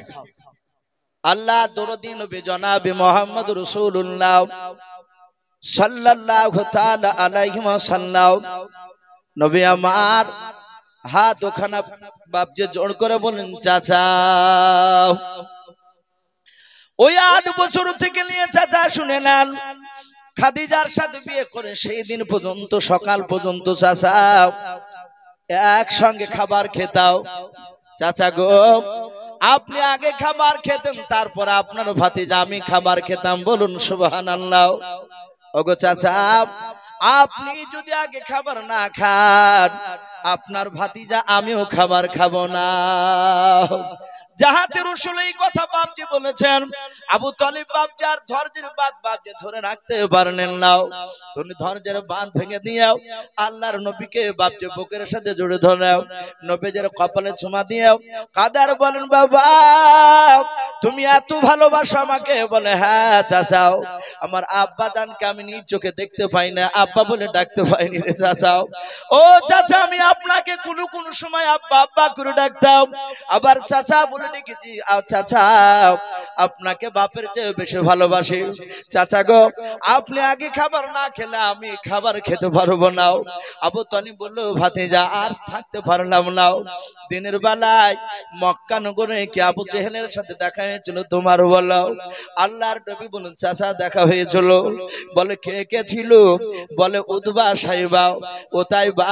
আল্লাহ দরদি নবী জনাবে মুহাম্মদ রাসূলুল্লাহ সাল্লাল্লাহু তাআলা আলাইহি ওয়াসাল্লাম নবী আমার হাত ওখানা বাপ যে জোর করে বলেন, চাচা ওই 8 বছর থেকে নিয়ে চাচা শুনে নেন, খাদিজার সাথে বিয়ে করে সেই দিন পর্যন্ত সকাল পর্যন্ত চাচা একসঙ্গে খাবার খেতাও। চাচা গো, আপনি আগে খাবার খেতেন, তারপর আপনার ভাতিজা আমি খাবার খেতাম, বলুন সুবহানাল্লাহ। ওগো চাচা, আপনি যদি আগে খাবার না খান, আপনার ভাতিজা আমিও খাবার খাবো না। যাহাতে রাসূল এই কথা বাপজি বলেছেন, আবু তালিব বাপজি আর ধৈর্যের বাঁধ বাপজি ধরে রাখতে পারলেন না, তুমি ধৈর্যের বাঁধ ভেঙে দিও, আল্লাহর নবীকে বাপজি বুকের সাথে জড়িয়ে ধরাও, নবীর কপালে চুমা দিও, কাদার বলেন বাবা তুমি এত ভালোবাসো আমাকে? বলে হ্যাঁ চাচাও, আমার আব্বা জানকে আমি নিজ চোখে দেখতে পাই না, আব্বা বলে ডাকতে পাইনি রে চাচাও। ও চাচা, আমি আপনাকে কোন সময় আব্বা আব্বা করে ডাকতাম, আবার চাচা বলে দেখেছি, চাচা আপনাকে বাপের চেয়ে বেশি ভালোবাসি। চাচা গো, আপনি আগে খাবার না খেলে আমি খাবার খেতে পারবো না। আবু তালিব বলল, ভাতিজা আর থাকতে পারলাম না। দিনের বেলায় মক্কা নগরে কি আবু জেহেলের সাথে দেখা হয়েছিল তোমার? বলো। আল্লাহর নবী বলুন, চাচা দেখা হয়েছিল। বলে কে কে ছিল? বলে উতবা, সাইবা, ওতাইবা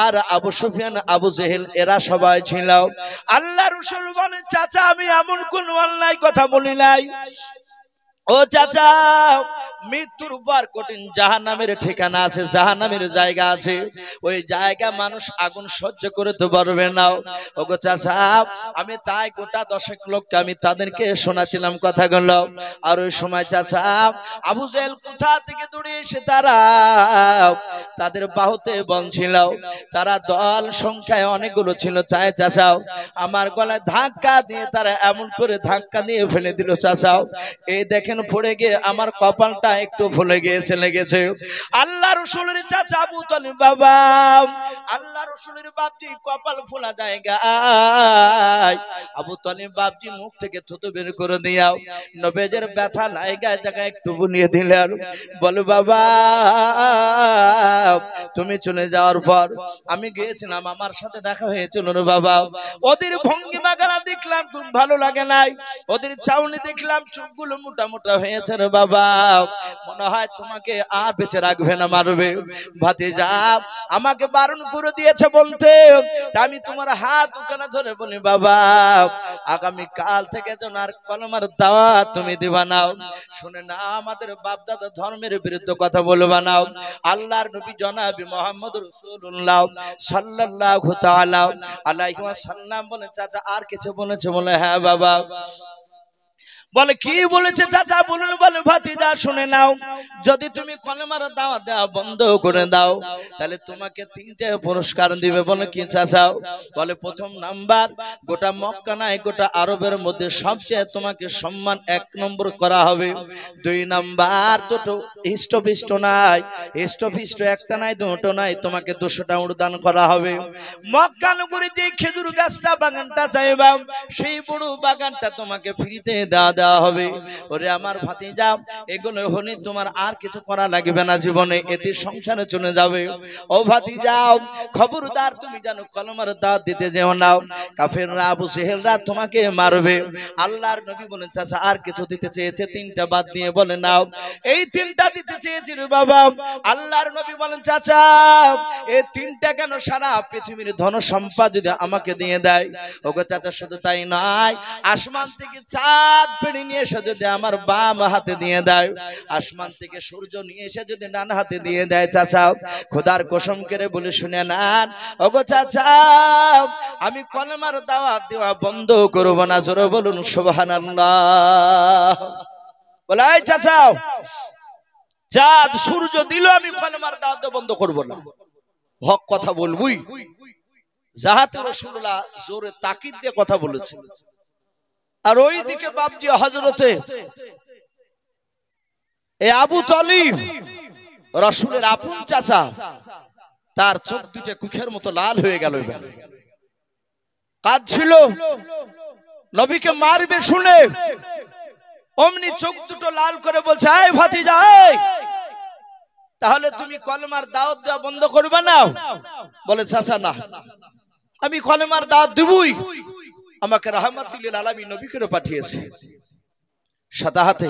আর আবু সুফিয়ান, আবু জেহেল, এরা সবাই ছিল। আল্লাহ রাসূল বলেন, চাচা আমি এমন কোন অন্যায় কথা বলি নাই, ও চাচা, মৃত্যুর পর কঠিন জাহান্নামের ঠিকানা আছে, জাহান্নামের জায়গা আছে। ওই জায়গা মানুষ আগুন সহ্য করতে পারবে না। ওগো চাচা, আমি তাই গোটা 10 লোককে আমি তাদেরকে শোনাছিলাম কথাগুলো। আর ওই সময় চাচা, আবু জেহেল কোথা থেকে দৌড়ে এসে তারা তাদের বাহুতে বল ছিল, তারা দল সংখ্যায় অনেকগুলো ছিল। তাই চাচা, আমার গলায় ধাক্কা দিয়ে তারা এমন করে ধাক্কা দিয়ে ফেলে দিল চাচা, এই দেখেন পড়ে গিয়ে আমার কপালটা একটু ভুলে গিয়েছে, লেগেছে। আল্লাহ রাসূলের চাচা আবু তালিব বাবা, আল্লাহ রাসূলের বাপজি কপাল ফোলা জায়গা, আবু তালিব বাপজি মুখ থেকে থুতু বের করে দিয়াও নবীজের ব্যথা লাগায় জায়গায় একটু বুনিয়ে দিলেন। বলো বাবা, তুমি চলে যাওয়ার পর আমি গিয়েছিলাম, আমার সাথে দেখা হয়েছিল রে বাবা। ওদের ভঙ্গিমা গালা দেখলাম, খুব ভালো লাগে নাই। ওদের চাউনি দেখলাম, চোখগুলো মোটা মোটা হয়েছে রে বাবা। মনে হয় তোমাকে আর বেঁচে রাখবে না, মারবে। ভাতিজা আমাকে বারণ করে দিয়েছে বলতে, আমি তোমার হাত ওখানে ধরে বলি বাবা, আগামী কাল থেকে যেন আর কলমার দাওয়াত তুমি দিবা না। শুনে না, আমাদের বাপ দাদা ধর্মের বিরুদ্ধে কথা বলবা না। আল্লাহর নবী জনাবি মুহাম্মদ রাসূলুল্লাহ সাল্লাল্লাহু তাআলা আলাইহি ওয়াসাল্লাম বলে, চাচা আর কিছু বলেছে? বলে হ্যাঁ বাবা। বলে কি বলেছে চাচা বলুন। বলে ভাতিজা শুনে নাও, যদি তুমি কলেমার দাওয়াত দেওয়া বন্ধ করে দাও তাহলে তোমাকে 3টে পুরস্কার দিবে। বলে কি চাচা? বলে প্রথম নাম্বার, গোটা মক্কা নাই গোটা আরবের মধ্যে সবচেয়ে তোমাকে সম্মান 1 নম্বর করা হবে। 2 নাম্বার, দুটো হিষ্টপিষ্ট নাই, হিষ্টপিষ্ট একটা নাই দুটো নাই, তোমাকে 200টা উড়দান করা হবে। মক্কা নগরী যে খেজুর গাছটা বাগানটা চাইবা, সেই বড় বাগানটা তোমাকে ফ্রিতে দেওয়া হবে। ওরে আমার ভাতিজা, এগুলো হলে তোমার আর কিছু করা লাগবে না জীবনে, এতে সংসারে চলে যাবে। ও ভাতিজা খবরদার তুমি জানো কলমার দাওয়াত দিতে যেও না, কাফেররা আবু জেহেলরা তোমাকে মারবে। আল্লাহর নবী বলেন চাচা আর কিছু দিতে চেয়েছে, 3টা বাদ দিয়ে বলে নাও। এই 3টা দিতে চেয়েছিল বাবা। আল্লাহর নবী বলেন চাচা এই 3টা কেন, সারা পৃথিবীর ধন সম্পদ যদি আমাকে দিয়ে দেয়। ওগো চাচা শুধু তাই নয়, আসমান থেকে চাঁদ পেড়ে নিয়ে এসে যদি আমার বাম হাতে দিয়ে দেয়, আসমান থেকে সূর্য নিয়ে এসে যদি ডান হাতে দিয়ে দেয়, চাচা খোদার কসম করে বলে শুনে নেন, ওগো চাচা আমি কলেমার দাওয়াত দেওয়া বন্ধ করব না। জোরে বলুন সুবহানাল্লাহ। বলে এই চাচা, চাঁদ সূর্য দিল, আমি কলেমার দাওয়াত বন্ধ করব না, হক কথা বলবই। জাহাতে রাসূলুল্লাহ জোরে তাকিদ দিয়ে কথা বলেছে। আর ওইদিকে বাপজি হযরতে এই আবু তালিব রাসূলের আপন চাচা, তার চোখ দুটো কুখের মতো লাল হয়ে গেল। কাঁদছিল, নবীকে মারবে শুনে অমনি চোখ দুটো লাল করে বলছে, এই ভাতিজা তাহলে তুমি কলেমার দাওয়াত দেওয়া বন্ধ করবে না? বলে চাচা না, আমি কলেমার দাওয়াত দেবই, আমাকে রাহমাতুল আলামিন নবী করে পাঠিয়েছে। সাদা হাতে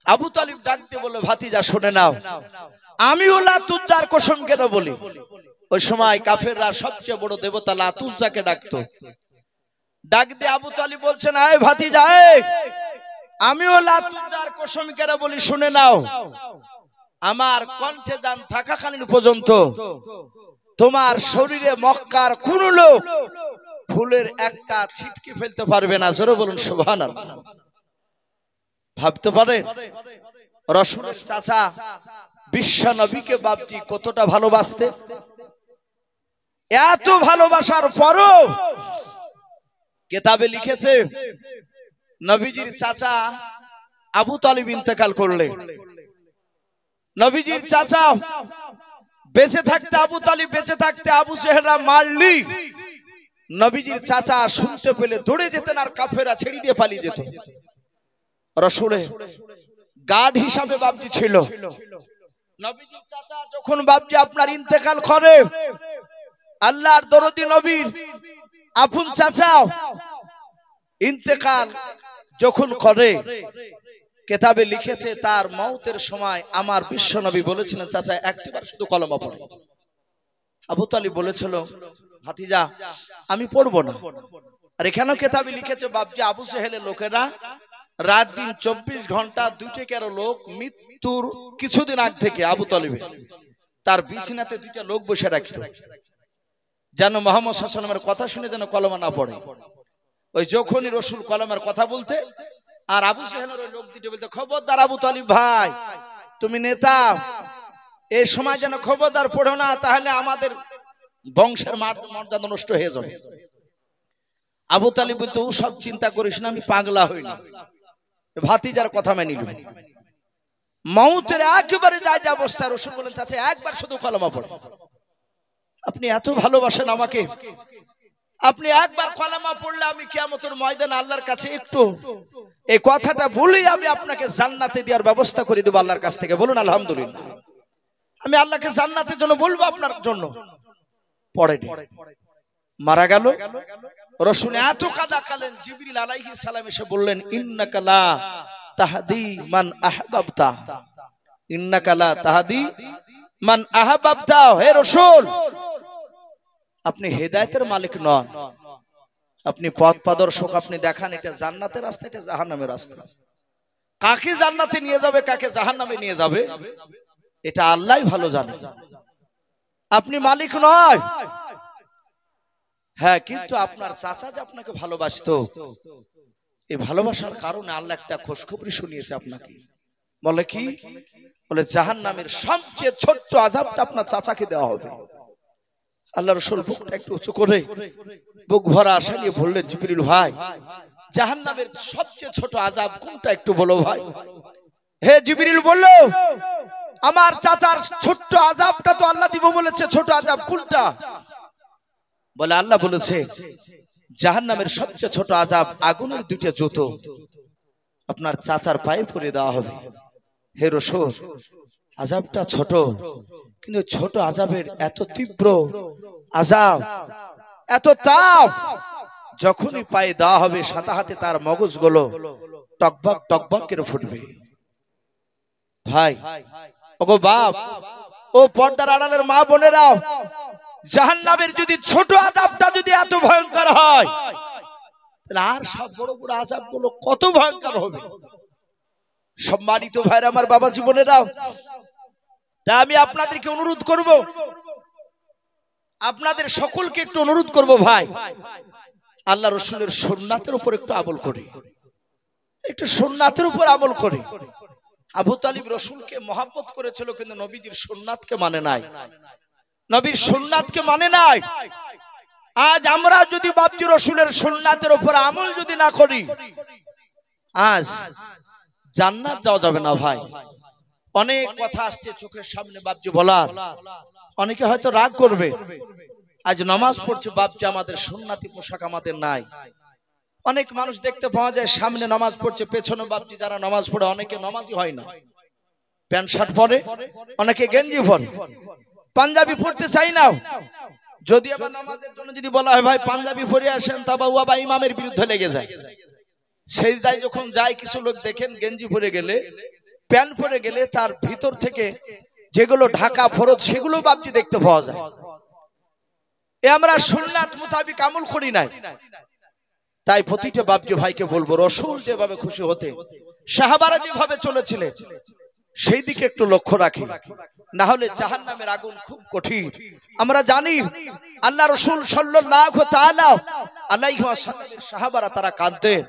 আবু তালিব ডাক দিয়ে বলল, ভাতিজা শুনে নাও, আমি লাতুজ্জার কসম কেন বলি। ওই সময় কাফেররা সবচেয়ে বড় দেবতা লাতুজ্জাকে ডাকতো। ডাক দিয়ে আবু তালিব বলছেন, এই ভাতিজা আমিও লাতুজ্জার কসম কেন বলি, শুনে নাও, আমার কণ্ঠে জান থাকাকালীন পর্যন্ত তোমার শরীরে মক্কার কোন লোক ফুলের একটা ছিটকে ফেলতে পারবে না। জোরে বলুন সুবহানাল্লাহ। ভাবতে পারে রাসূলের চাচা বিশ্ব নবীকে বাপজি কতটা ভালোবাসতে। এত ভালোবাসার পরও কিতাবে লিখেছে নবীজির চাচা আবু তালিব ইন্তেকাল করলেন। নবীজির চাচা বেঁচে থাকতে, আবু তালিব বেঁচে থাকতে আবু জেহেলরা মারলি, নবীজির চাচা শুনতে পেলে দৌড়ে যেতেন আর কাফেররা ছেড়ে দিয়ে পালিয়ে যেত। রাসূলের গার্ড হিসাবে বাপজি ছিল। নবীজির চাচা যখন বাপজি আপনার ইন্তেকাল করে, আল্লাহর দরদি নবীর আপন চাচা ইন্তেকাল যখন করে, কিতাবে লিখেছে তার মওতের সময় আমার বিশ্ব নবী বলেছিলেন, চাচা একটিবার শুধু কলমা পড়ে। আবু তালিব বলেছিল, ভাতিজা আমি পড়বো না। আর এখানেও কিতাবে লিখেছে বাপজি আবু জেহেলের লোকেরা রাত দিন 24 ঘন্টা 2 লোক মৃত্যুর কিছুদিন আগ থেকে আবু তালিবের তার বিছানাতে 2টা লোক বসে রাখত, যেন মুহাম্মদ সাল্লাল্লাহু আলাইহি ওয়াসাল্লামের কথা শুনে যেন কলমা না পড়ে। ওই যখনই রাসূল কলমার কথা বলতে, আর আবু জাহেলের ওই লোক দুটো বলতে, খবরদার আবু তালিব ভাই, তুমি নেতা, এই সময় যেন খবরদার পড়ো না, তাহলে আমাদের বংশের মর্যাদা নষ্ট হয়ে যাবে। আবু তালিব বলতে, ও সব চিন্তা করিস না, আমি পাগলা হই না, ভাতিজার কথা মেনে নিল। মউতের একেবারে যায় যে অবস্থা, রাসূল বলেন, চাচা একবার শুধু কলমা পড়ো, আপনি এত ভালোবাসেন আমাকে, আপনি একবার কলমা পড়লে আমি কিয়ামতের ময়দানে আল্লাহর কাছে একটু এই কথাটা বলি, আমি আপনাকে জান্নাতে দেওয়ার ব্যবস্থা করে দেব আল্লাহর কাছ থেকে। বলুন আলহামদুলিল্লাহ। আমি আল্লাহকে জান্নাতের জন্য বলবো আপনার জন্য। পড়ে মারা গেল। রাসূল এত কাঁদা কালেন, জিবরিল আলাইহিস সালাম এসে বললেন, ইন্নাকা লা তাহদি মান আহবাবতা, ইন্নাকা লা তাহদি মান আহবাবতা। হে রাসূল, আপনি হেদায়েতের মালিক নন, আপনি পথ প্রদর্শক, আপনি দেখান এটা জান্নাতের রাস্তা, এটা জাহান্নামের রাস্তা। কাকে জান্নাতে নিয়ে যাবে, কাকে জাহান্নামে নিয়ে যাবে, এটা আল্লাহই ভালো জানে, আপনি মালিক নয়। হ্যাঁ, কিন্তু আপনার চাচা যে আপনাকে ভালোবাসতো, এই ভালোবাসার কারণে আল্লাহ একটা খুশখবরি শুনিয়েছে আপনাকে। বলে কি? বলে জাহান্নামের সবচেয়ে ছোট্ট আযাবটা আপনার চাচাকে দেওয়া হবে। আল্লাহ রাসূল বুকটা একটু উঁচু করে বুক ভরা আশা নিয়ে বললেন, জিবরিল ভাই, জাহান্নামের সবচেয়ে ছোট আযাব কোনটা একটু বলো ভাই। হে জিবরিল বলল, আমার চাচার ছোট্ট আযাবটা তো আল্লাহ দিব বলেছে, ছোট আযাব কোনটা? বলে আল্লাহ বলেছে জাহান্নামের সবচেয়ে ছোট আযাব আগুনের 2টা জুতো আপনার চাচার পায়ে পরিয়ে দেওয়া হবে। হে রাসূল, আযাবটা ছোট, কিন্তু ছোট আযাবের এত তীব্র আযাব, এত তাপ, যখনই পায়ে দেওয়া হবে সাথে সাথে তার মগজগুলো টকবক টকবক করে ফুটবে। ভাই, ওগো বাপ, ও পর্দার আড়ালের মা বোনেরাও, জাহান্নামের যদি ছোট আযাবটা যদি এত ভয়ঙ্কর হয়, তাহলে আর সব বড় বড় আযাবগুলো কত ভয়ঙ্কর হবে। সম্মানিত ভাইরা আমার, বাবা জীবনেরাও, তা আমি আপনাদেরকে অনুরোধ করব, আপনাদের সকলকে একটু অনুরোধ করব, ভাই, আল্লাহ রাসূলের সুন্নাতের উপর একটু আমল করি, একটু সুন্নাতের উপর আমল করি। আবু তালিব রাসূলকে মহব্বত করেছিল, কিন্তু নবীজির সুন্নাতকে মানে নাই, নবীর সুন্নাতকে মানে নাই। আজ আমরা যদি বাপজি রাসূলের সুন্নাতের উপর আমল যদি না করি, আজ জান্নাত যাওয়া যাবে না ভাই। অনেক কথা আসছে চোখের সামনে বাপজি বলার, অনেকে হয়তো রাগ করবে। আজ নামাজ পড়ছে বাপজি, আমাদের সুন্নাতি পোশাক আমাদের নাই। অনেক মানুষ দেখতে পাওয়া যায় সামনে নামাজ পড়ছে, পেছনে বাপজি যারা নামাজ পড়ে অনেকে নামাজই হয় না, প্যান্ট শার্ট পরে, অনেকে গেঞ্জি পরে, পাঞ্জাবি পড়তে চাই না। যদি আবার নামাজের জন্য যদি বলা হয় ভাই পাঞ্জাবি পরে আসেন, তা বাবা ইমামের বিরুদ্ধে লেগে যায়। সেই যায় যখন যায়, কিছু লোক দেখেন গেঞ্জি পরে গেলে, প্যান্ট পরে গেলে তার ভিতর থেকে যেগুলো ঢাকা ফরজ সেগুলো বাপজি দেখতে পাওয়া যায়। এ আমরা সুন্নাত মোতাবেক আমল করি নাই। তাই প্রতিটা বাপজি ভাইকে বলবো, রাসূল যেভাবে খুশি হতে, সাহাবারা যেভাবে চলেছিলেন, সেই দিকে একটু লক্ষ্য রাখি, না হলে জাহান্নামের আগুন খুব কঠিন। আমরা জানি আল্লাহ রাসূল সাল্লাল্লাহু তাআলা আলাইহি ওয়াসাল্লামের সাহাবারা তারা কাঁদতেন।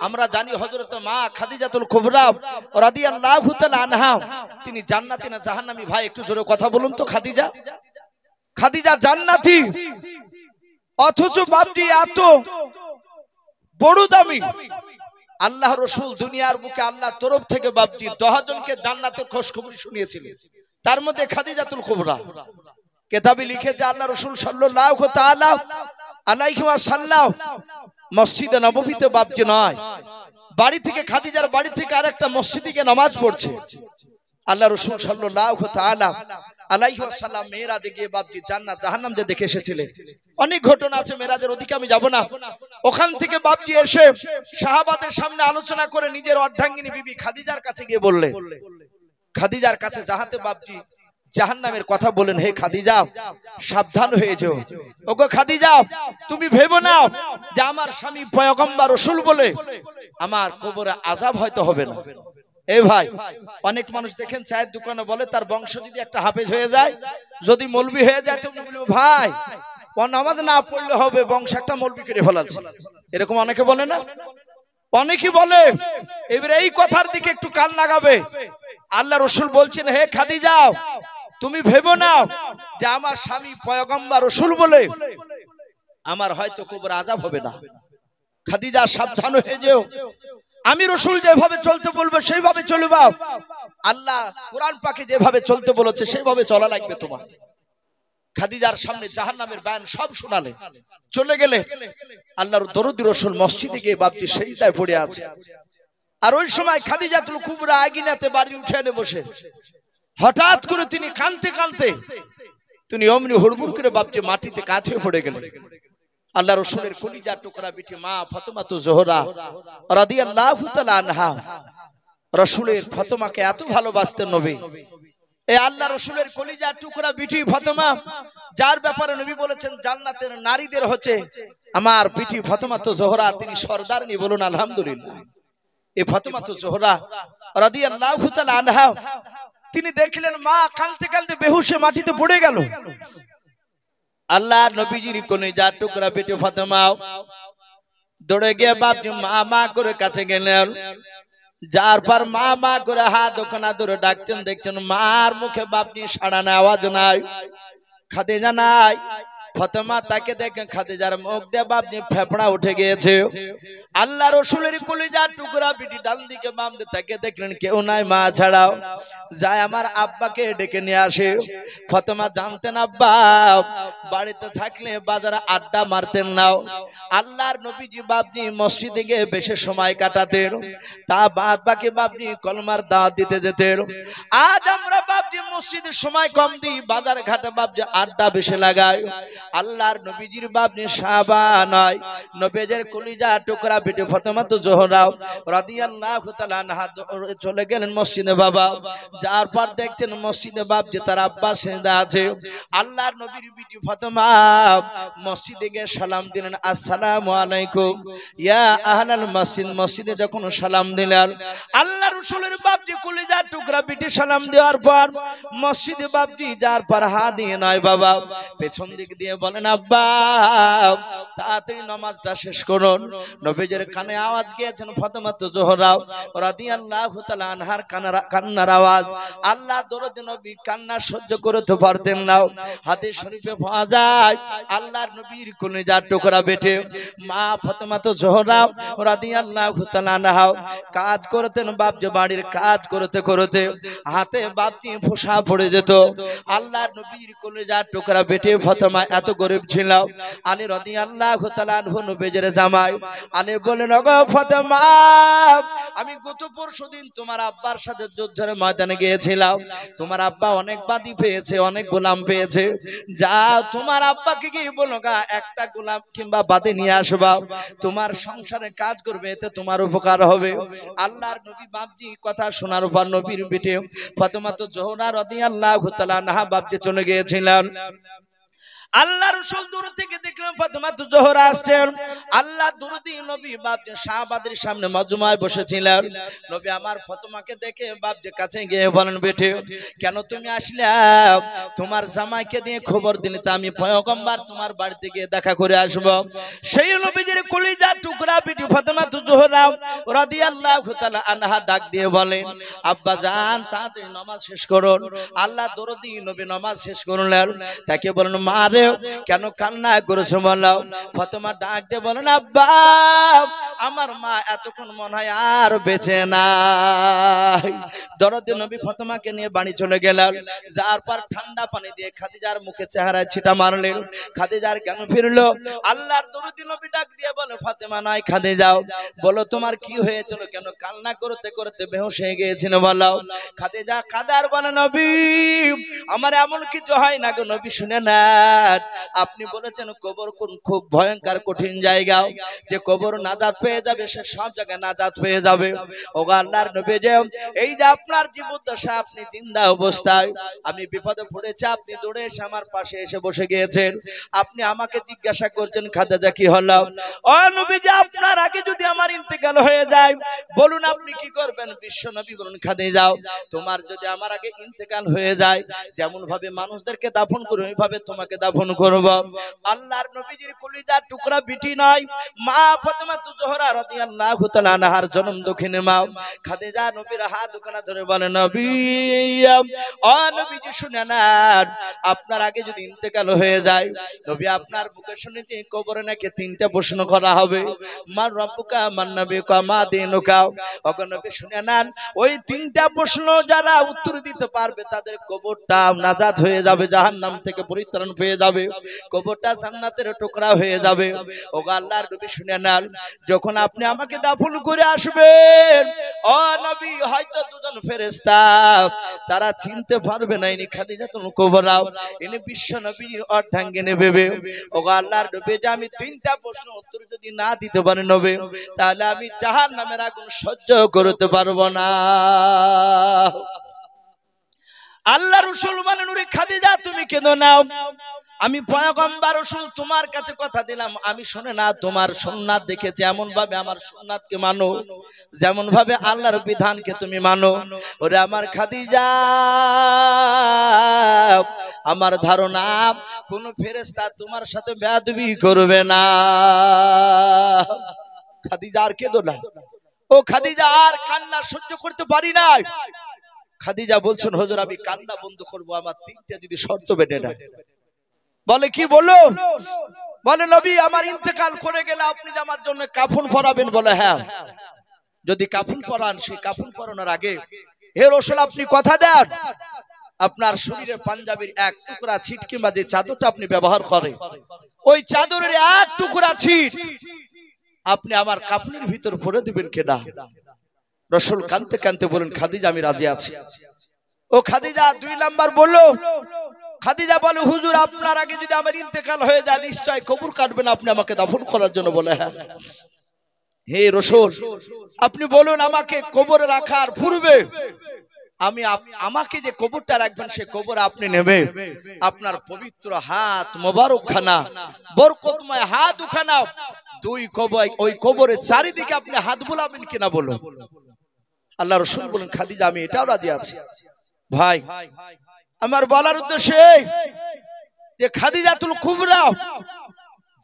আমরা জানি হযরত মা খাদিজাতুল কুবরা রাদিয়াল্লাহু তাআলা আনহা, তিনি জান্নাতি না জাহান্নামী? ভাই একটু জোরে কথা বলুন তো। খাদিজা জান্নাতি, অথচ বাপজি এত বড় দামি আল্লাহ রাসূল দুনিয়ার বুকে আল্লাহর তরফ থেকে বাপজি 10 জনকে জান্নাতের খুশখবরি শুনিয়েছিলেন। তার মধ্যে খাদিজাতুল কুবরা কিতাবে লিখেছে আল্লাহ রাসূল সাল্লাল্লাহু তাআলা আলাইহি ওয়াসাল্লাম মসজিদে নববীতে বাপজি নয়, বাড়ি থেকে, খাদিজার বাড়ি থেকে আরেকটা মসজিদে গিয়ে নামাজ পড়ছে। আল্লাহ রাসূল সাল্লাল্লাহু তাআলা আলাইহি ওয়াসাল্লাম মেরাজে গিয়ে বাপজি জান্নাত জাহান্নাম যে দেখে এসেছিলেন। অনেক ঘটনা আছে, মেরাজের ওদিকে আমি যাব না। ওখান থেকে বাপজি এসে সাহাবাদের সামনে আলোচনা করে নিজের অর্ধাঙ্গিনী বিবি খাদিজার কাছে গিয়ে বললেন, খাদিজার কাছে যাহাতে বাপজি জাহান্নামের কথা বলেন, হে খাদিজা সাবধান হয়ে যাও। ওগো খাদিজা, তুমি ভেবো না যে আমার স্বামী পয়গম্বর রাসূল বলে আমার কবরে আযাব হয়তো হবে না। এই ভাই, অনেক মানুষ দেখেন চায়ের দোকানে বলে তার বংশ যদি একটা হাফেজ হয়ে যায়, যদি মৌলবি হয়ে যায়, তো বলবো ভাই ও নামাজ না পড়লে হবে, বংশ একটা মৌলবি করে ফেলাচ্ছে। এরকম অনেকে বলে না, অনেকেই বলে। এবারে এই কথার দিকে একটু কান লাগাবে। আল্লাহ রাসূল বলছেন, হে খাদিজা তুমি ভেবো না যে আমার স্বামী পয়গম্বর রাসূল বলে আমার হয়তো কবরে আযাব হবে না। খাদিজা সাবধান হয়ে যেও। আমি রাসূল যেভাবে চলতে বলবো সেইভাবে চলবা। আল্লাহ কোরআন পাকে যেভাবে চলতে বলেছে সেইভাবে চলা লাগবে তোমার। খাদিজার সামনে জাহান্নামের বয়ান সব শোনালে চলে গেলে। আল্লাহর দরদি রাসূল মসজিদে গিয়ে বাপজি সেজদায় পড়ে আছে। আর ওই সময় খাদিজাতুল কুবরা আগিনাতে বাড়ি উঠে এনে বসে, হঠাৎ করে তিনি কাঁদতে কাঁদতে তিনি অমনি হুড়মুড় করে বাপজি মাটিতে কাত হয়ে পড়ে গেলেন। আল্লাহ রাসূলের কলিজার টুকরা বিটি মা ফাতেমাতুজ জোহরা রাদিয়াল্লাহু তাআলা আনহা রাসূলের ফাতেমাকে এত ভালোবাসতেন নবী। এই আল্লাহ রাসূলের কলিজার টুকরা বিটি ফাতেমা, যার ব্যাপারে নবী বলেছেন জান্নাতের নারীদের হচ্ছে আমার বিটি ফাতেমাতুজ জোহরা, তিনি সরদারনি, বলুন আলহামদুলিল্লাহ। এই ফাতেমাতুজ জোহরা রাদিয়াল্লাহু তাআলা আনহা তিনি দেখলেন মা কাঁদতে কাঁদতে বেহুশে মাটিতে পড়ে গেল। আল্লাহ নবীজির কলিজার টুকরা বিটি ফাতেমা দৌড়ে গিয়ে বাপজি মা মা করে কাছে গেলেন। যার পর মা মা করে হাত ওখানে ধরে ডাকছেন, দেখছেন মার মুখে বাপজি সাড়া নাই, আওয়াজ নাই, খাদিজা নাই। ফাতেমা তাকে দেখে খাদিজার মুখ দিয়ে বাপজি ফেফড়া উঠে গিয়েছে। আল্লাহ রাসূলের কলিজার টুকরা বিটি ডান দিকে বাম দিকে তাকে দেখলেন কেউ নাই মা ছাড়াও। যায় আমার আব্বাকে ডেকে নিয়ে আসে। ফাতেমা জানতেন আব্বা বাড়িতে থাকলে বাজারে আড্ডা মারতেন না। আল্লাহর নবীজি বাপজি মসজিদে গিয়ে বেশি সময় কাটাতেন, তা বাদ বাকি বাপজি কলমার দাওয়াত দিতে যেতেন। আজ আমরা বাপজি মসজিদে সময় কম দিই, বাজার ঘাটে বাপজি আড্ডা বেশি লাগাই। আল্লাহর নবীজির বাপজি সাহাবা নয়, নবীজির কলিজার টুকরা বিটি ফাতেমাতুজ জোহরা রাদিয়াল্লাহু তাআলা আনহা চলে গেলেন মসজিদে। বাবা যার পর দেখছেন মসজিদে বাপজি তার আব্বা সেজদা আছে। আল্লাহর নবীর বিটি ফাতেমা মসজিদে গিয়ে সালাম দিলেন, আসসালামু আলাইকুম ইয়া আহলাল মসজিদ। মসজিদে যখন সালাম দিলেন, আল্লাহ রাসূলের বাপজি কলিজার টুকরা বিটি সালাম দেওয়ার পর মসজিদে বাপজি যার পর হাত দিয়ে নয় বাবা পেছন দিক দিয়ে বলেন, আব্বা তাড়াতাড়ি নামাজটা শেষ করুন। নবীজির কানে আওয়াজ গিয়েছেন ফাতেমাতুজ জোহরা রাদিয়াল্লাহু তাআলা আনহার কান্নার আওয়াজ। আল্লাহ দরদি নবী কান্না সহ্য করতে পারতেন না। হাদিস শরীফে পাওয়া যায় আল্লাহর নবীর কলিজার টুকরা বেটে মা ফাতেমাতুজ জোহরা রাদিয়াল্লাহু তাআলা আনহা কাজ করতেন বাপজি, বাড়ির কাজ করতে করতে হাতে বাপজি ফোঁসা পড়ে যেত। আল্লাহর নবীর কলিজার টুকরা বেটে ফাতেমা এত গরিব ছিল। আলী রাদিয়াল্লাহু তাআলা আনহু নবীজির জামাই। আলী বলেন, ওগো ফাতেমা আমি গত পরশুদিন তোমার আব্বার সাথে যুদ্ধের ময়দানে গিয়েছিলাম। তোমার আব্বা অনেক বাদী পেয়েছে, অনেক গোলাম পেয়েছে। যাও তোমার আব্বাকে গিয়ে বলো গা একটা গোলাম কিংবা বাদী নিয়ে আসবা, তোমার সংসারে কাজ করবে, এতে তোমার উপকার হবে। আল্লাহর নবী বাপজি কথা শোনার পর নবীর বিটি ফাতেমাতুজ জোহরা রাদিয়াল্লাহু তাআলা আনহা বাপজি চলে গিয়েছিলেন। আল্লাহ রাসূল দূর থেকে দেখলেন ফাতেমাতুজ জোহরা আসছেন। আল্লাহ দরদি নবী বাপজি সাহাবাদের সামনে মজমায় বসেছিলেন। নবী আমার ফাতেমাকে দেখে বাপজি কাছে গিয়ে বলেন, বেটে কেন তুমি আসলে? তোমার জামাইকে দিয়ে খবর দিলে তো আমি পয়গম্বর তোমার বাড়িতে গিয়ে দেখা করে আসব। সেই নবীজির কলিজার টুকরা বিটি ফাতেমাতুজ জোহরা রাদিয়াল্লাহু তাআলা আনহা ডাক দিয়ে বলেন, আব্বা জান তাড়াতাড়ি নামাজ শেষ করুন। আল্লাহ দরদি নবী নামাজ শেষ করলেন। তাকে বলেন, মা রে কেন কান্না করেছো বলো? ফাতেমা ডাক দিয়ে বলেন, আব্বা আমার মা এতক্ষণ মনে হয় আর বেঁচে নাই। দরদি নবী ফাতেমাকে নিয়ে বাড়ি চলে গেলেন। যার পর ঠান্ডা পানি দিয়ে খাদিজার মুখে চেহারায় ছিটা মারলেন। খাদিজার জ্ঞান ফিরলো। আল্লাহর দরদি নবী ডাক দিয়ে বলে, ফাতেমা নাই খাদিজা বলো তোমার কি হয়েছিল, কেন কান্না করতে করতে বেহুশ হয়ে গিয়েছিল বলো। খাদিজা কাদার বলে, নবী আমার এমন কিছু হয় না গো নবী, শুনে না আপনি বলেছেন কবর কোন খুব ভয়ঙ্কর কঠিন জায়গা, যে কবর নাজাত পেয়ে যাবে, সে সব জায়গায় নাজাত পেয়ে যাবে। ও আল্লাহর নবী যে এই যে আপনার জীবদ্দশা আপনি জিন্দা অবস্থায় আমি বিপদে পড়েছি, আপনি দৌড়ে এসে আমার পাশে এসে বসে গিয়েছেন। আপনি আমাকে জিজ্ঞাসা করছেন খাদিজা কি হলো? ও নবীজি আপনার আগে যদি আমার ইন্তেকাল হয়ে যায় বলুন আপনি কি করবেন? বিশ্ব নবী বলুন খাদিজা তোমার যদি আমার আগে ইন্তেকাল হয়ে যায় যেমন ভাবে মানুষদেরকে দাফন করব ওইভাবে তোমাকে দাফন করব। আল্লাহর নবীজির কলিজার টুকরা বিটি নাই মা ফাতেমা জোহরা রাদিয়াল্লাহু তাআলা আনহার জন্ম দক্ষিণে মা খাদিজা নবীর হাত দুখানা ধরে বলে নবী ও নবীজি শুনে নেন আপনার আগে যদি ইন্তেকাল হয়ে যায় নবী আপনার বুকে শুনেছি কবরে নাকি তিনটা প্রশ্ন করা হবে, মান রব্বুকা মান নবিয়ুকা মা দীনুকা। ওগো নবী শুনে নেন ওই তিনটা প্রশ্ন যারা উত্তর দিতে পারবে তাদের কবরটা নাজাত হয়ে যাবে, জাহান্নাম থেকে পরিত্রাণ পেয়ে যাবে, কবরটা জান্নাতের টুকরা হয়ে যাবে। ওগো আল্লাহর নবী শুনে নেন যখন আপনি আমাকে দাফন করে আসবেন ও নবী হয়তো দুজন ফেরেশতা তারা চিনতে পারবে না ইনি খাদিজাতুল কুবরা, ইনি বিশ্ব নবীর অর্ধাঙ্গিনী ভেবে। ওগো আল্লাহর নবী যে আমি তিনটা প্রশ্ন উত্তর যদি না দিতে পারি নবী তাহলে আমি জাহান্নামের আগুন সহ্য করতে পারবো না। আল্লাহ রাসূল বলেন ওরে খাদিজা তুমি কেন নাও, আমি পয়গম্বর রাসূল তোমার কাছে কথা দিলাম আমি শুনে না তোমার সুন্নাত দেখেছি এমন ভাবে আমার সুন্নাতকে মানো যেমন ভাবে আল্লাহর বিধানকে তুমি মানো। ওরে আমার খাদিজা আমার ধারণা কোন ফেরেশতা তোমার সাথে বেয়াদবি করবে না। খাদিজা আর কেঁদো না, ও খাদিজা আর কান্না সহ্য করতে পারি না। খাদিজা বলছেন হুজুর আমি কান্না বন্ধ করব আমার তিনটা যদি শর্ত বেঁধে না। বলে কি বলো? বলে নবী আমার ইন্তেকাল করে গেলে আপনি যে আমার জন্য কাফন পরাবেন। বলে হ্যাঁ, যদি কাফন পরান সেই কাফন পরানোর আগে হে রাসূল আপনি কথা দেন আপনার শরীরে পাঞ্জাবির এক টুকরা ছিট কিংবা যে চাদরটা আপনি ব্যবহার করেন ওই চাদরের এক টুকরা ছিট আপনি আমার কাফনের ভিতর ভরে দিবেন কিনা? রাসূল কাঁদতে কাঁদতে বলেন খাদিজা আমি রাজি আছি। ও খাদিজা দুই নাম্বার বললো। খাদিজা বলে হুজুর আপনার আগে যদি আমার ইন্তেকাল হয়ে যায় নিশ্চয় কবর কাটবেন আপনি আমাকে দাফন করার জন্য। বলে হ্যাঁ। হে রাসূল আপনি বলুন আমাকে কবরে রাখার পূর্বে আমি আমাকে যে কবরটা রাখবেন সে কবর আপনি নেবে আপনার পবিত্র হাত মোবারক খানা বরকতময় হাত খানা দুই কবর ওই কবরের চারিদিকে আপনি হাত বুলাবেন কিনা বলো। আল্লাহ রাসূল বলেন খাদিজা আমি এটাও রাজি আছি। ভাই আমার বলার উদ্দেশ্য যে খাদিজাতুল কুবরা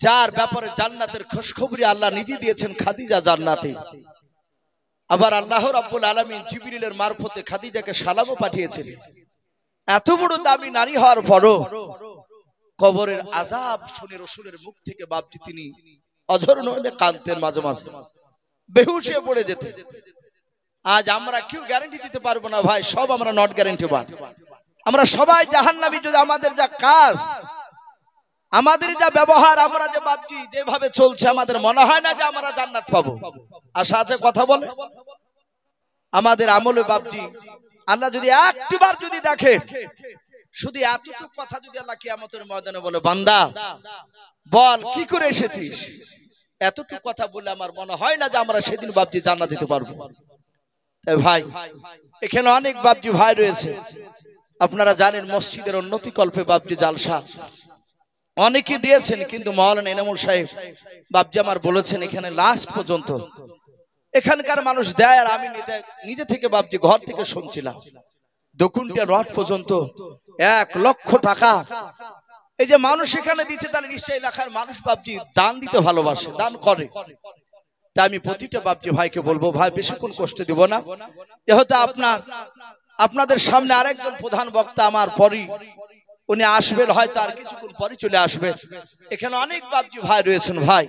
যার ব্যাপারে জান্নাতের খুশখবরি আল্লাহ নিজে দিয়েছেন খাদিজা জান্নাতি। আবার আল্লাহ রাব্বুল আলামিন জিবরিলের মারফতে খাদিজাকে সালামও পাঠিয়েছিলেন। এত বড় দামি নারী হওয়ার পরও কবরের আযাব শুনে রাসূলের মুখ থেকে বাপজি তিনি অঝর নয়নে কাঁদতেন, মাঝে মাঝে বেহুশ হয়ে পড়ে যেতেন। আজ আমরা কেউ গ্যারান্টি দিতে পারবো না ভাই, সব আমরা নট গ্যারান্টি বান। আমরা সবাই জাহান্নামী যদি আমাদের যা কাজ আমাদের যা ব্যবহার আমরা যে বাপজি যেভাবে চলছে আমাদের মনে হয় না যে আমরা জান্নাত পাবো। আশা আছে কথা বলে আমাদের আমলে বাপজি আল্লাহ যদি একটিবার যদি দেখে শুধু এতটুকু কথা যদি আল্লাহ কিয়ামতের ময়দানে বলে বান্দা বল কি করে এসেছিস, এতটুকু কথা বলে আমার মনে হয় না যে আমরা সেদিন বাপজি জান্নাত দিতে পারবো। তাই ভাই এখানে অনেক বাপজি ভাই রয়েছে আপনারা জানেন মসজিদের উন্নতি কল্পে বাপজি জালসা অনেকে দিয়েছেন কিন্তু মাওলানা এনামুল সাহেব বাপজি আমার বলেছেন এখানে লাস্ট পর্যন্ত এখানকার মানুষ দেয় আর আমি নিজে থেকে বাপজি ঘর থেকে শুনছিলাম 2 কুইন্টাল রড পর্যন্ত 1 লক্ষ টাকা এই যে মানুষ এখানে দিচ্ছে তাহলে নিশ্চয়ই এলাকার মানুষ বাপজি দান দিতে ভালোবাসে, দান করে। তাই আমি প্রতিটা বাপজি ভাইকে বলবো ভাই বেশিক্ষণ কষ্ট দিব না, যেহেতু আপনাদের সামনে আরেকজন প্রধান বক্তা আমার পরই উনি আসবেন, হয়তো আর কিছুক্ষণ পরে চলে আসবে। এখানে অনেক বাপজি ভাই রয়েছেন ভাই,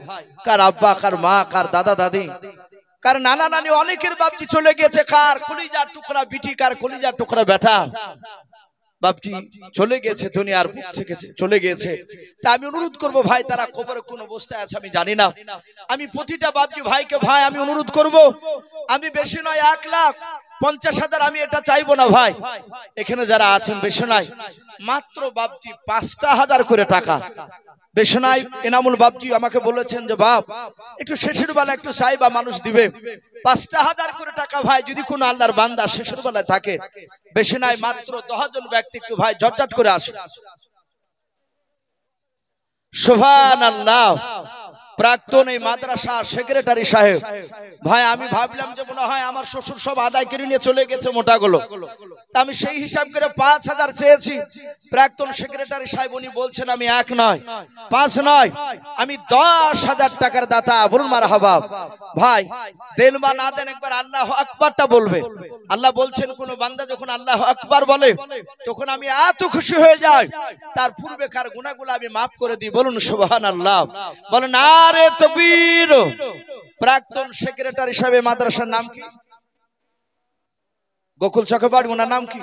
কার আব্বা কার মা কার দাদা দাদি কার নানা নানি অনেকের বাপজি চলে গেছে, কার কলিজার টুকরা বিটি কার কলিজার টুকরা বেটা বাপজি চলে গেছে, দুনিয়ার বুক থেকে চলে গেছে। তা আমি অনুরোধ করব ভাই তারা কবরে কোন অবস্থায় আছে আমি জানি না, আমি প্রতিটা বাপজি ভাইকে ভাই আমি অনুরোধ করব আমি বেশি নয় 1 লাখ 50,000 আমি এটা চাইবো না ভাই। এখানে যারা আছেন বেশি নাই, মাত্র বাপজি 5,000 করে টাকা। বেশি নাই, এনামুল বাপজি আমাকে বলেছেন যে বাপ একটু শেষের বেলা একটু চাইবা, মানুষ দিবে। 5,000 করে টাকা ভাই, যদি কোনো আল্লাহর বান্দা শেষের বেলায় থাকে, বেশি নাই, মাত্র 10 জন ব্যক্তি একটু ভাই ঝটঝট করে আসে। সুবহানাল্লাহ। প্রাক্তন এই মাদ্রাসা সেক্রেটারি সাহেব ভাই, আমি ভাবলাম যে মনে হয় আমার শ্বশুর সব আদায় করে নিয়ে চলে গেছে মোটাগুলো, তা আমি সেই হিসাব করে 5,000 চেয়েছি। প্রাক্তন সেক্রেটারি সাহেব উনি বলছেন আমি 1 নয় 5 নয়, আমি 10,000 টাকার দাতা। বলুন মারহাবা। ভাই দেন বা না দেন, একবার আল্লাহু আকবারটা বলবে। আল্লাহ বলছেন কোন বান্দা যখন আল্লাহু আকবার বলে তখন আমি এত খুশি হয়ে যাই, তার পূর্বেকার গুনাহগুলো আমি maaf করে দিই। বলুন সুবহানাল্লাহ। বলেন নারে তাকবীর। প্রাক্তন সেক্রেটারি সাহেব মাদ্রাসার নাম কি? গোকুল চকবাড়ি। ওনার নাম কি?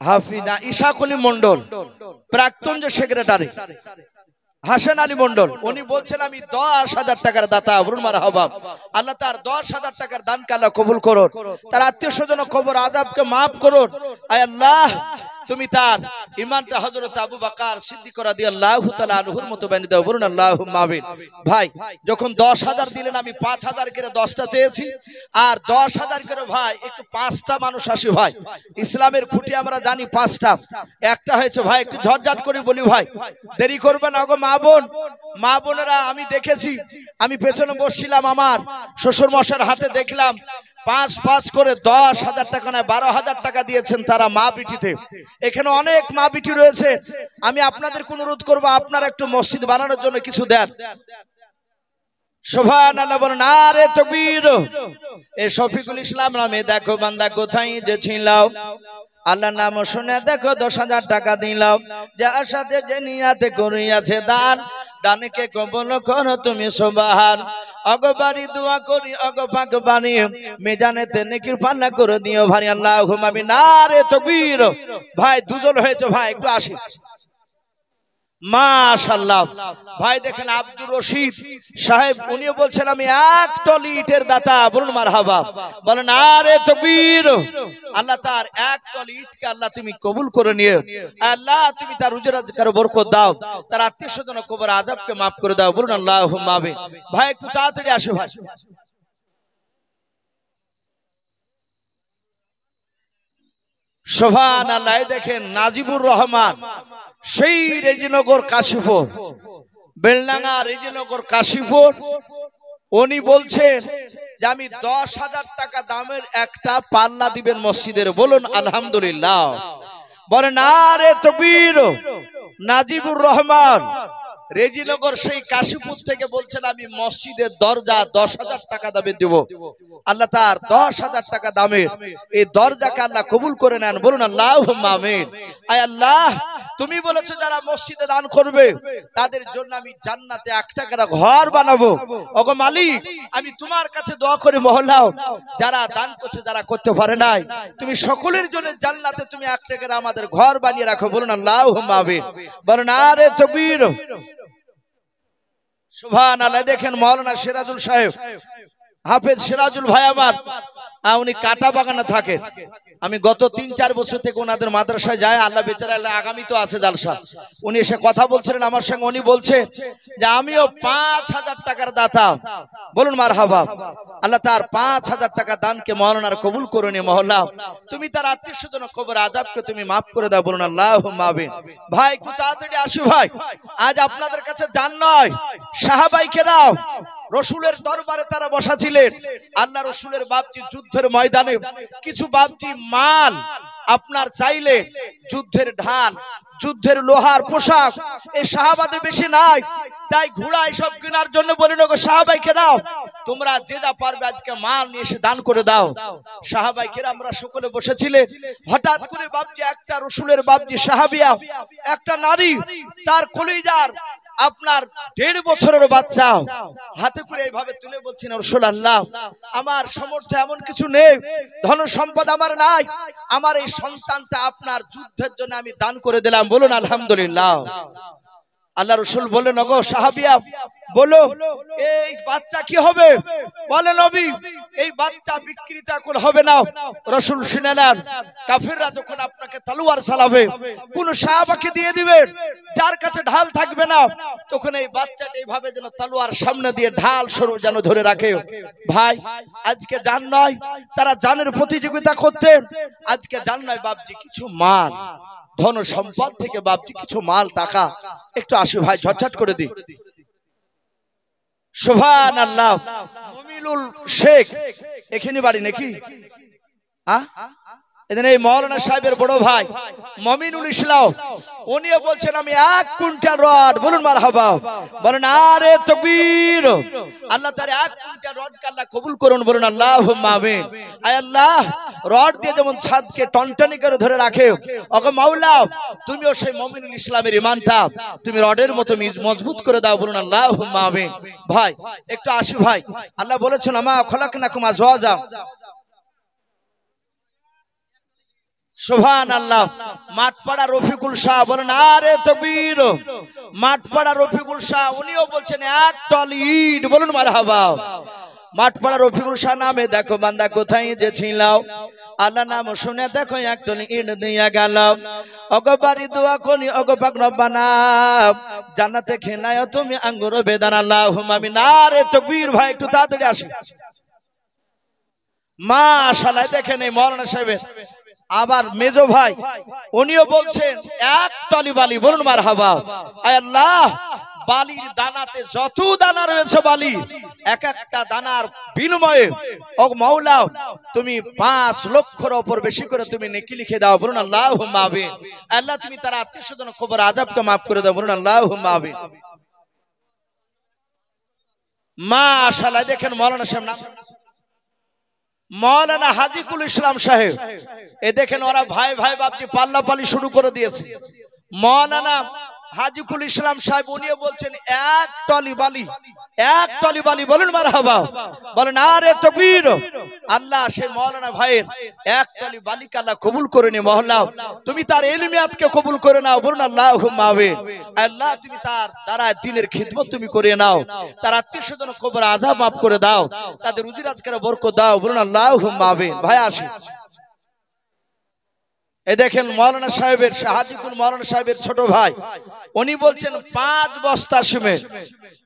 হাফিজা ইশাক আলী মন্ডল। প্রাক্তন যে সেক্রেটারি হাসান আলী মন্ডল, উনি বলছেন আমি 10,000 টাকার দাতা। বলুন মারহাবা। আল্লাহ তার 10,000 টাকার দানকে আল্লাহ কবুল করুন, তার আত্মীয় স্বজন কবর আযাবকে maaf করুন। আয় আল্লাহ তুমি তার ঈমানটা হযরত আবু বকর সিদ্দিক রাদিয়াল্লাহু তাআলা আনহুর মতো বানিয়ে দাও। বলুন আল্লাহুম্মা আমিন। ভাই যখন 10,000 দিলেন, আমি 5,000 করে 10টা চেয়েছি, আর 10,000 করে ভাই একটু 5টা মানুষ আসি ভাই। ইসলামের খুঁটি আমরা জানি 5টা, একটা হয়েছে ভাই, একটু ঝটঝট করে বলি ভাই, দেরি করবেন না গো মা বোন। মা বোনেরা আমি দেখেছি, আমি পেছনে বসছিলাম, আমার শ্বশুর মশাইয়ের হাতে দেখলাম 5 করে 10,000 টাকা নয় 12,000 টাকা দিয়েছেন তারা মা বিটিতে। এখানে অনেক মা বিটি রয়েছে, আমি আপনাদের অনুরোধ করবো আপনারা একটু মসজিদ বানানোর জন্য কিছু দেন। সুবহানাল্লাহ। বলেন নারে তাকবীর। এই শফিকুল ইসলাম নামে দেখো বান্দা কোথায় যে ছিল, আল্লাহর নাম শুনে দেখো 10,000 টাকা দিলাম, যার সাথে যে নিয়াতে করিয়াছে দান, দানকে কবুল করো তুমি সুবহান। অগবারি দোয়া করি অগপাক বাণী, মিজানেতে নেকির পাল্লা করে দিও ভাই। আল্লাহুম্মা আমিন। নারে তাকবীর। ভাই দুজন হয়েছে ভাই, একটু আসি। মাশাআল্লাহ। ভাই দেখেন আব্দুর রশিদ সাহেব, উনি বলছেন আমি 1 টলি ইটের দাতা। বলুন মারহাবা। বলেন আরে তাকবীর। আল্লাহ তার 1 টলি ইটকে আল্লাহ তুমি কবুল করে নিও। আল্লাহ তুমি তার রুজি রোজগারে বরকত দাও, তার আত্মীয় স্বজন কবর আযাবকে maaf করে দাও। বলুন আল্লাহুম্মা আমিন। ভাই একটু তাড়াতাড়ি আসো ভাই। সুবহানাল্লাহ। দেখেন নাজিবুর রহমান, সেই রেজিনগর কাশীপুর, বেলডাঙ্গা রেজিনগর কাশীপুর, উনি বলছেন যে আমি 10,000 টাকা দামের একটা পাল্লা দিবেন মসজিদের। বলুন আলহামদুলিল্লাহ। বলেন আরে তাকবীর। নাজিবুর রহমান রেজিনগর সেই কাশীপুর থেকে বলছেন আমি মসজিদের দরজা 10,000 টাকা দামে দেব। আল্লাহ তার 10,000 টাকা দামের এই দরজাকে আল্লাহ কবুল করে নেন। বলুন আল্লাহুম্মা আমিন। আয় আল্লাহ তুমি বলেছো যারা মসজিদে দান করবে তাদের জন্য আমি জান্নাতে 1 টাকার ঘর বানাবো। ওগো মালিক আমি তোমার কাছে দোয়া করি মহল্লাও যারা দান করছে, যারা করতে পারে নাই, তুমি সকলের জন্য জান্নাতে তুমি 1 টাকার আমাদের ঘর বানিয়ে রাখো। বলুন আল্লাহুম্মা আমিন। বলেন আরে তাকবীর। সুবহানাল্লাহ। দেখেন মাওলানা সিরাজুল সাহেব, হাফেজ সিরাজুল ভাই আমার, উনি কাটা বাগানে থাকেন। আমি গত 3-4 বছর থেকে ওনাদের মাদ্রাসায় যাই। আল্লাহ বেচারা আগামী তো আছে জালসা, উনি এসে কথা বলছিলেন আমার সঙ্গে। উনি বলছেন যে আমিও 5,000 টাকার দাতা। বলুন মারহাবা। আল্লাহ তার 5,000 টাকা দানকে মাওলানার কবুল করে নিয়ে মহল্লা তুমি তার আত্মীয় স্বজন কবর আযাবকে তুমি maaf করে দাও। বলুন আল্লাহুম্মা আমিন। ভাই একটু তাড়াতাড়ি আসো ভাই। আজ আপনাদের কাছে জান নয়, সাহাবায়ে দাও রসুলের দরবারে তারা বসা ছিলেন। আল্লাহ রসুলের বাপজি যুদ্ধের ময়দানে কিছু বাপজি মাল আপনার চাইলে যুদ্ধের ঢাল, যুদ্ধের লোহার পোশাক এই সাহাবাদের বেশি নাই, তাই ঘোড়া এসব কেনার জন্য বলিল গো সাহাবায়ে কেরাম তোমরা যে যা পারবে আজকে মাল নিয়ে এসে দান করে দাও। সাহাবায়ে কেরাম আমরা সকলে বসেছিলেন। হঠাৎ করে বাপজি একটা রসুলের বাপজি সাহাবিয়া, একটা নারী, তার কলিজার আপনার 1.5 বছরের বাচ্চা হাতে করে এইভাবে তুলে বলছেন রাসূলুল্লাহ আমার সামর্থ্য এমন কিছু নেই, ধন সম্পদ আমার নাই, আমার এই সন্তানটা আপনার যুদ্ধের জন্য আমি দান করে দিলাম। বলুন আলহামদুলিল্লাহ। আল্লাহ রাসূল বললেন, ওগো সাহাবিয়া বলো এই বাচ্চা কি হবে? বলে নবী এই বাচ্চা বিকৃত এখন হবে না। রাসূল শুনে নেন, কাফিররা যখন আপনাকে তলোয়ার চালাবে, কোন সাহাবাকে দিয়ে দিবেন যার কাছে ঢাল থাকবে না, তখন এই বাচ্চাটা এইভাবে যেন তলোয়ার সামনে দিয়ে ঢাল স্বরূপ যেন ধরে রাখে। ভাই আজকে জান নয়, তারা জানের প্রতিযোগিতা করতেন, আজকে জান নয় বাপজি কিছু মাল ধন সম্পদ থেকে বাপজি কিছু মাল টাকা একটু আসে ভাই ঝটঝট করে দি। সুবহানাল্লাহ। মুমিনুল শেখ এখানে বাড়ি নাকি? এই মৌলানা সাহেবের বড় ভাই মমিনুল ইসলাম, উনিও বলছেন আমি 1 কুইন্টাল রড, বলুন মারহাবা, বলেন আরে তাকবীর। আল্লাহ তাআলা 1 কুইন্টাল রড কে আল্লাহ কবুল করুন, বলুন আল্লাহুম্মা আমিন। আয় আল্লাহ, রড দিয়ে যেমন ছাদকে টনটনি করে ধরে রাখে, ওগো মাওলা তুমিও সেই মমিনুল ইসলামের ঈমানটা তুমি রডের মতো মজবুত করে দাও, বলুন আল্লাহুম্মা আমিন। ভাই একটু আসি ভাই, আল্লাহ বলেছেন আমা খলাকনাকুম আজওয়াজা। সুবহানাল্লাহ। মাঠপাড়া রফিকুল শাহ বলেন আরে তাকবীর। মাঠপাড়া রফিকুল শাহ উনিও বলছেন 1 টল ইট, বলুন মারহাবা। মাঠপাড়া রফিকুল শাহ নামে দেখো বান্দা কোথায় যে ছিলাও, আল্লাহ নাম শুনে দেখো 1 টল ইট দিয়া গেল। ওগো বাড়ি দোয়া করি, ওগো পাক রব্বানা জান্নাতে খেলায় তুমি আঙ্গুর বেদানা, আল্লাহুম্মা আমিন। আরে তাকবীর। ভাই একটু তাড়াতাড়ি আসি। মাশাআল্লাহ দেখেন এই মৌলানা সাহেবের আবার মেজো ভাই উনিও বলছেন 1 টলি বালি, বলুন মারহাবা। আয় আল্লাহ, বালির দানাতে যত দানা রয়েছে বালি, এক একটা দানার বিনিময়ে ও মাওলা তুমি 5 লক্ষের উপর বেশি করে তুমি নেকি লিখে দাও, বলুন আল্লাহুম্মা আমিন। আল্লাহ তুমি তার আত্মীয়স্বজন কবর আযাবকে maaf করে দাও, বলুন আল্লাহুম্মা আমিন। মাশাআল্লাহ দেখেন মৌলানা সাহেব নাম মৌলানা হাজিকুল ইসলাম সাহেব, এ দেখেন ওরা ভাই ভাই বাপজি পাল্লা পালি শুরু করে দিয়েছে। মৌলানা হাজিকুল ইসলাম সাহেব উনিও বলছেন 1 টলি বালি, 1 টলি বালি, বলুন মারহাবা, বলেন আরে তাকবীর। আল্লাহ সেই মৌলানা ভাইয়ের 1 টলি বালিকে আল্লাহ কবুল করে নি, মহল্লা তুমি তার ইলমিয়াতকে কবুল করে নাও, বলুন আল্লাহুম্মা আমিন। আল্লাহ তুমি তার দ্বারা দ্বীনের খিদমত তুমি করে নাও, তার আত্মীয়স্বজন কবর আযাব maaf করে দাও, তাদের রুজি রোজগারে বরকত দাও, বলুন আল্লাহুম্মা আমিন। ভাই আসি। এই দেখেন মৌলানা সাহেবের হাজিকুল মৌলানা সাহেবের ছোট ভাই উনি বলছেন 5 বস্তা সিমেন্ট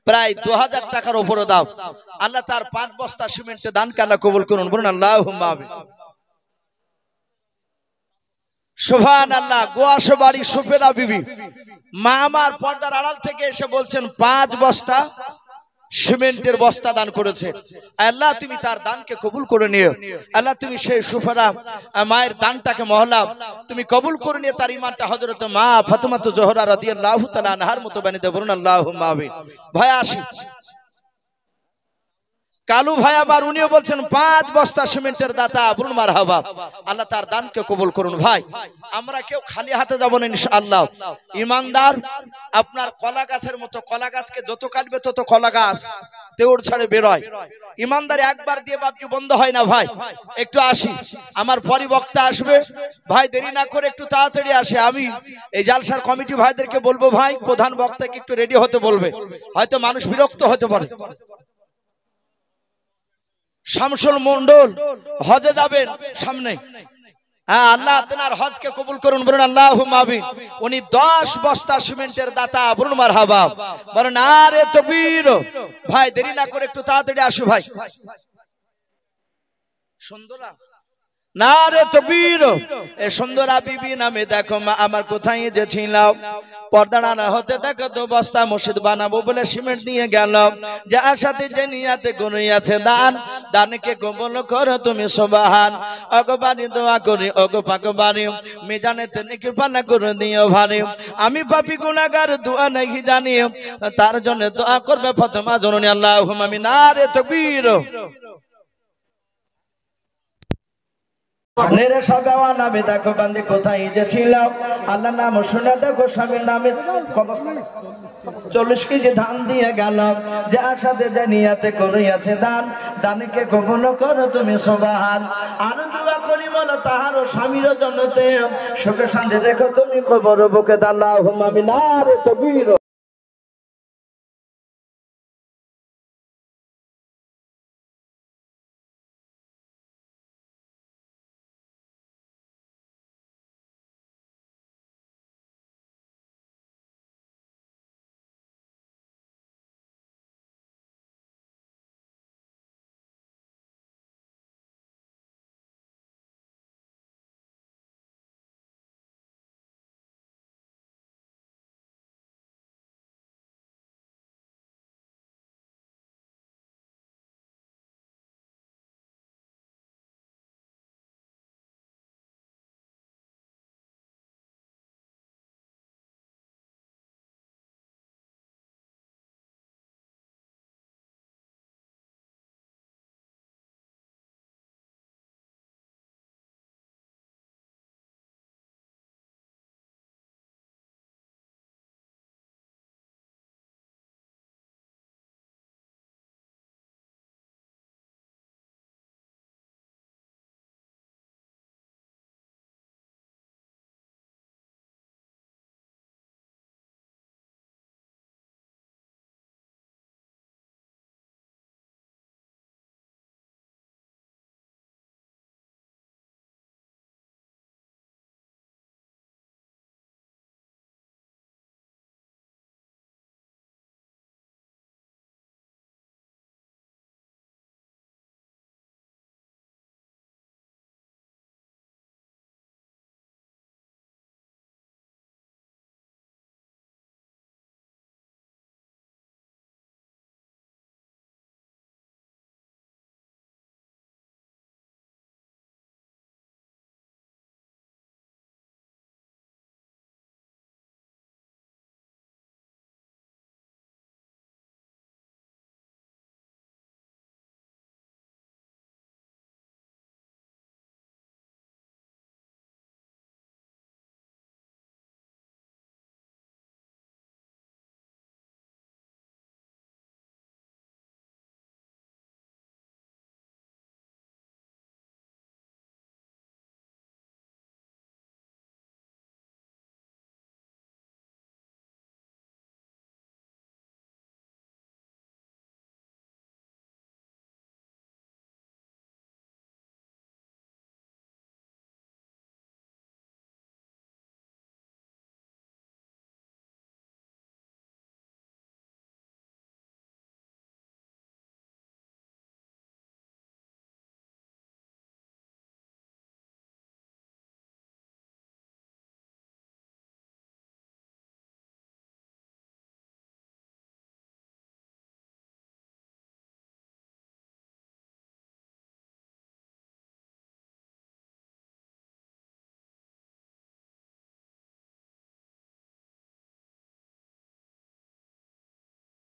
প্রায় 2000 টাকার উপরে দাও, আল্লাহ তার 5 বস্তা সিমেন্টের দানকে আল্লাহ কবুল করুন, বলুন আল্লাহুম্মা আমিন। সুবহানাল্লাহ। গোয়াশে বাড়ি সুফেরা বিবি মা আমার পর্দার আড়াল থেকে এসে বলছেন 5 বস্তা সিমেন্টের বস্তা দান করেছে, আল্লাহ তুমি তার দানকে কবুল করে নিও, আল্লাহ তুমি সেই সুফেরা মায়ের দানটাকে মহল্লা তুমি কবুল করে নিয়ে তার ঈমানটা হযরত মা ফাতেমা জোহরা রাদিয়াল্লাহু তাআলা আনহার মতো বানিয়ে দাও, বলুন আল্লাহুম্মা আমিন। ভাই আসি। কালু ভাই আবার উনিও বলছেন 5 বস্তা সিমেন্টের দাতা, বলুন মারহাবা, আল্লাহ তার দানকে কবুল করুন। ভাই আমরা কেউ খালি হাতে যাব না ইনশাআল্লাহ। ঈমানদার আপনার কলা গাছের মতো, কলা গাছকে যত কাটবে তত কলা গাছ তেউর ছাড়ে বের হয়। ঈমানদার একবার দিয়ে বাপজি বন্ধ হয় না। ভাই একটু আসি, আমার পরিবক্তা আসবে, ভাই দেরি না করে একটু তাড়াতাড়ি আসে। আমি এই জালসার কমিটি ভাইদেরকে বলবো ভাই প্রধান বক্তাকে একটু রেডি হতে বলবে, হয়তো মানুষ বিরক্ত হতে পারে। শামসুল মন্ডল হজে যাবেন সামনে, হ্যাঁ আল্লাহ তাআলার হজকে কবুল করুন, বলুন আল্লাহুম্মা আমিন। উনি 10 বস্তা সিমেন্টের দাতা, বলুন মারহাবা, বলেন আরে তাকবীর। ভাই দেরি না করে একটু তাড়াতাড়ি আসো ভাই। সুন্দরা নারে তাকবীর। এ সুন্দরা বিবি নামে দেখো মা আমার কোথায় যে ছিলাম, পর্দা না হতে দেখো তো বস্তা মসজিদ বানাবো বলে সিমেন্ট নিয়ে গেল, যে আশাতে যে নিয়াতে করিয়াছে দান, দানকে কবুল করো তুমি সুবহান। ওগো বাড়ি দোয়া করি, ওগো পাক বাড়ি মিজানেতে নেকি পানা করে দিও ভারী, আমি পাপী গুনাহগার দোয়া নাহি জানি, তার জন্য দোয়া করবে ফাতেমা জননী, আল্লাহুম্মা আমিন। নারে তাকবীর। নেরে সাগাওয়া নামে দেখো বান্দি কোথায় যে ছিলাম, আল্লাহ নাম শুনে দেখো স্বামীর নামে 40 কেজি ধান দিয়ে গেলাম, যে আশাতে যে নিয়াতে করিয়াছে দান, দানকে কবুল করো তুমি সুবহান। আর দোয়া করি বলো তাহারও স্বামীর জন্নতে সুখে শান্তি দেখো তুমি কবর বুকে, আল্লাহুম্মা আমিন। নারে তাকবীর।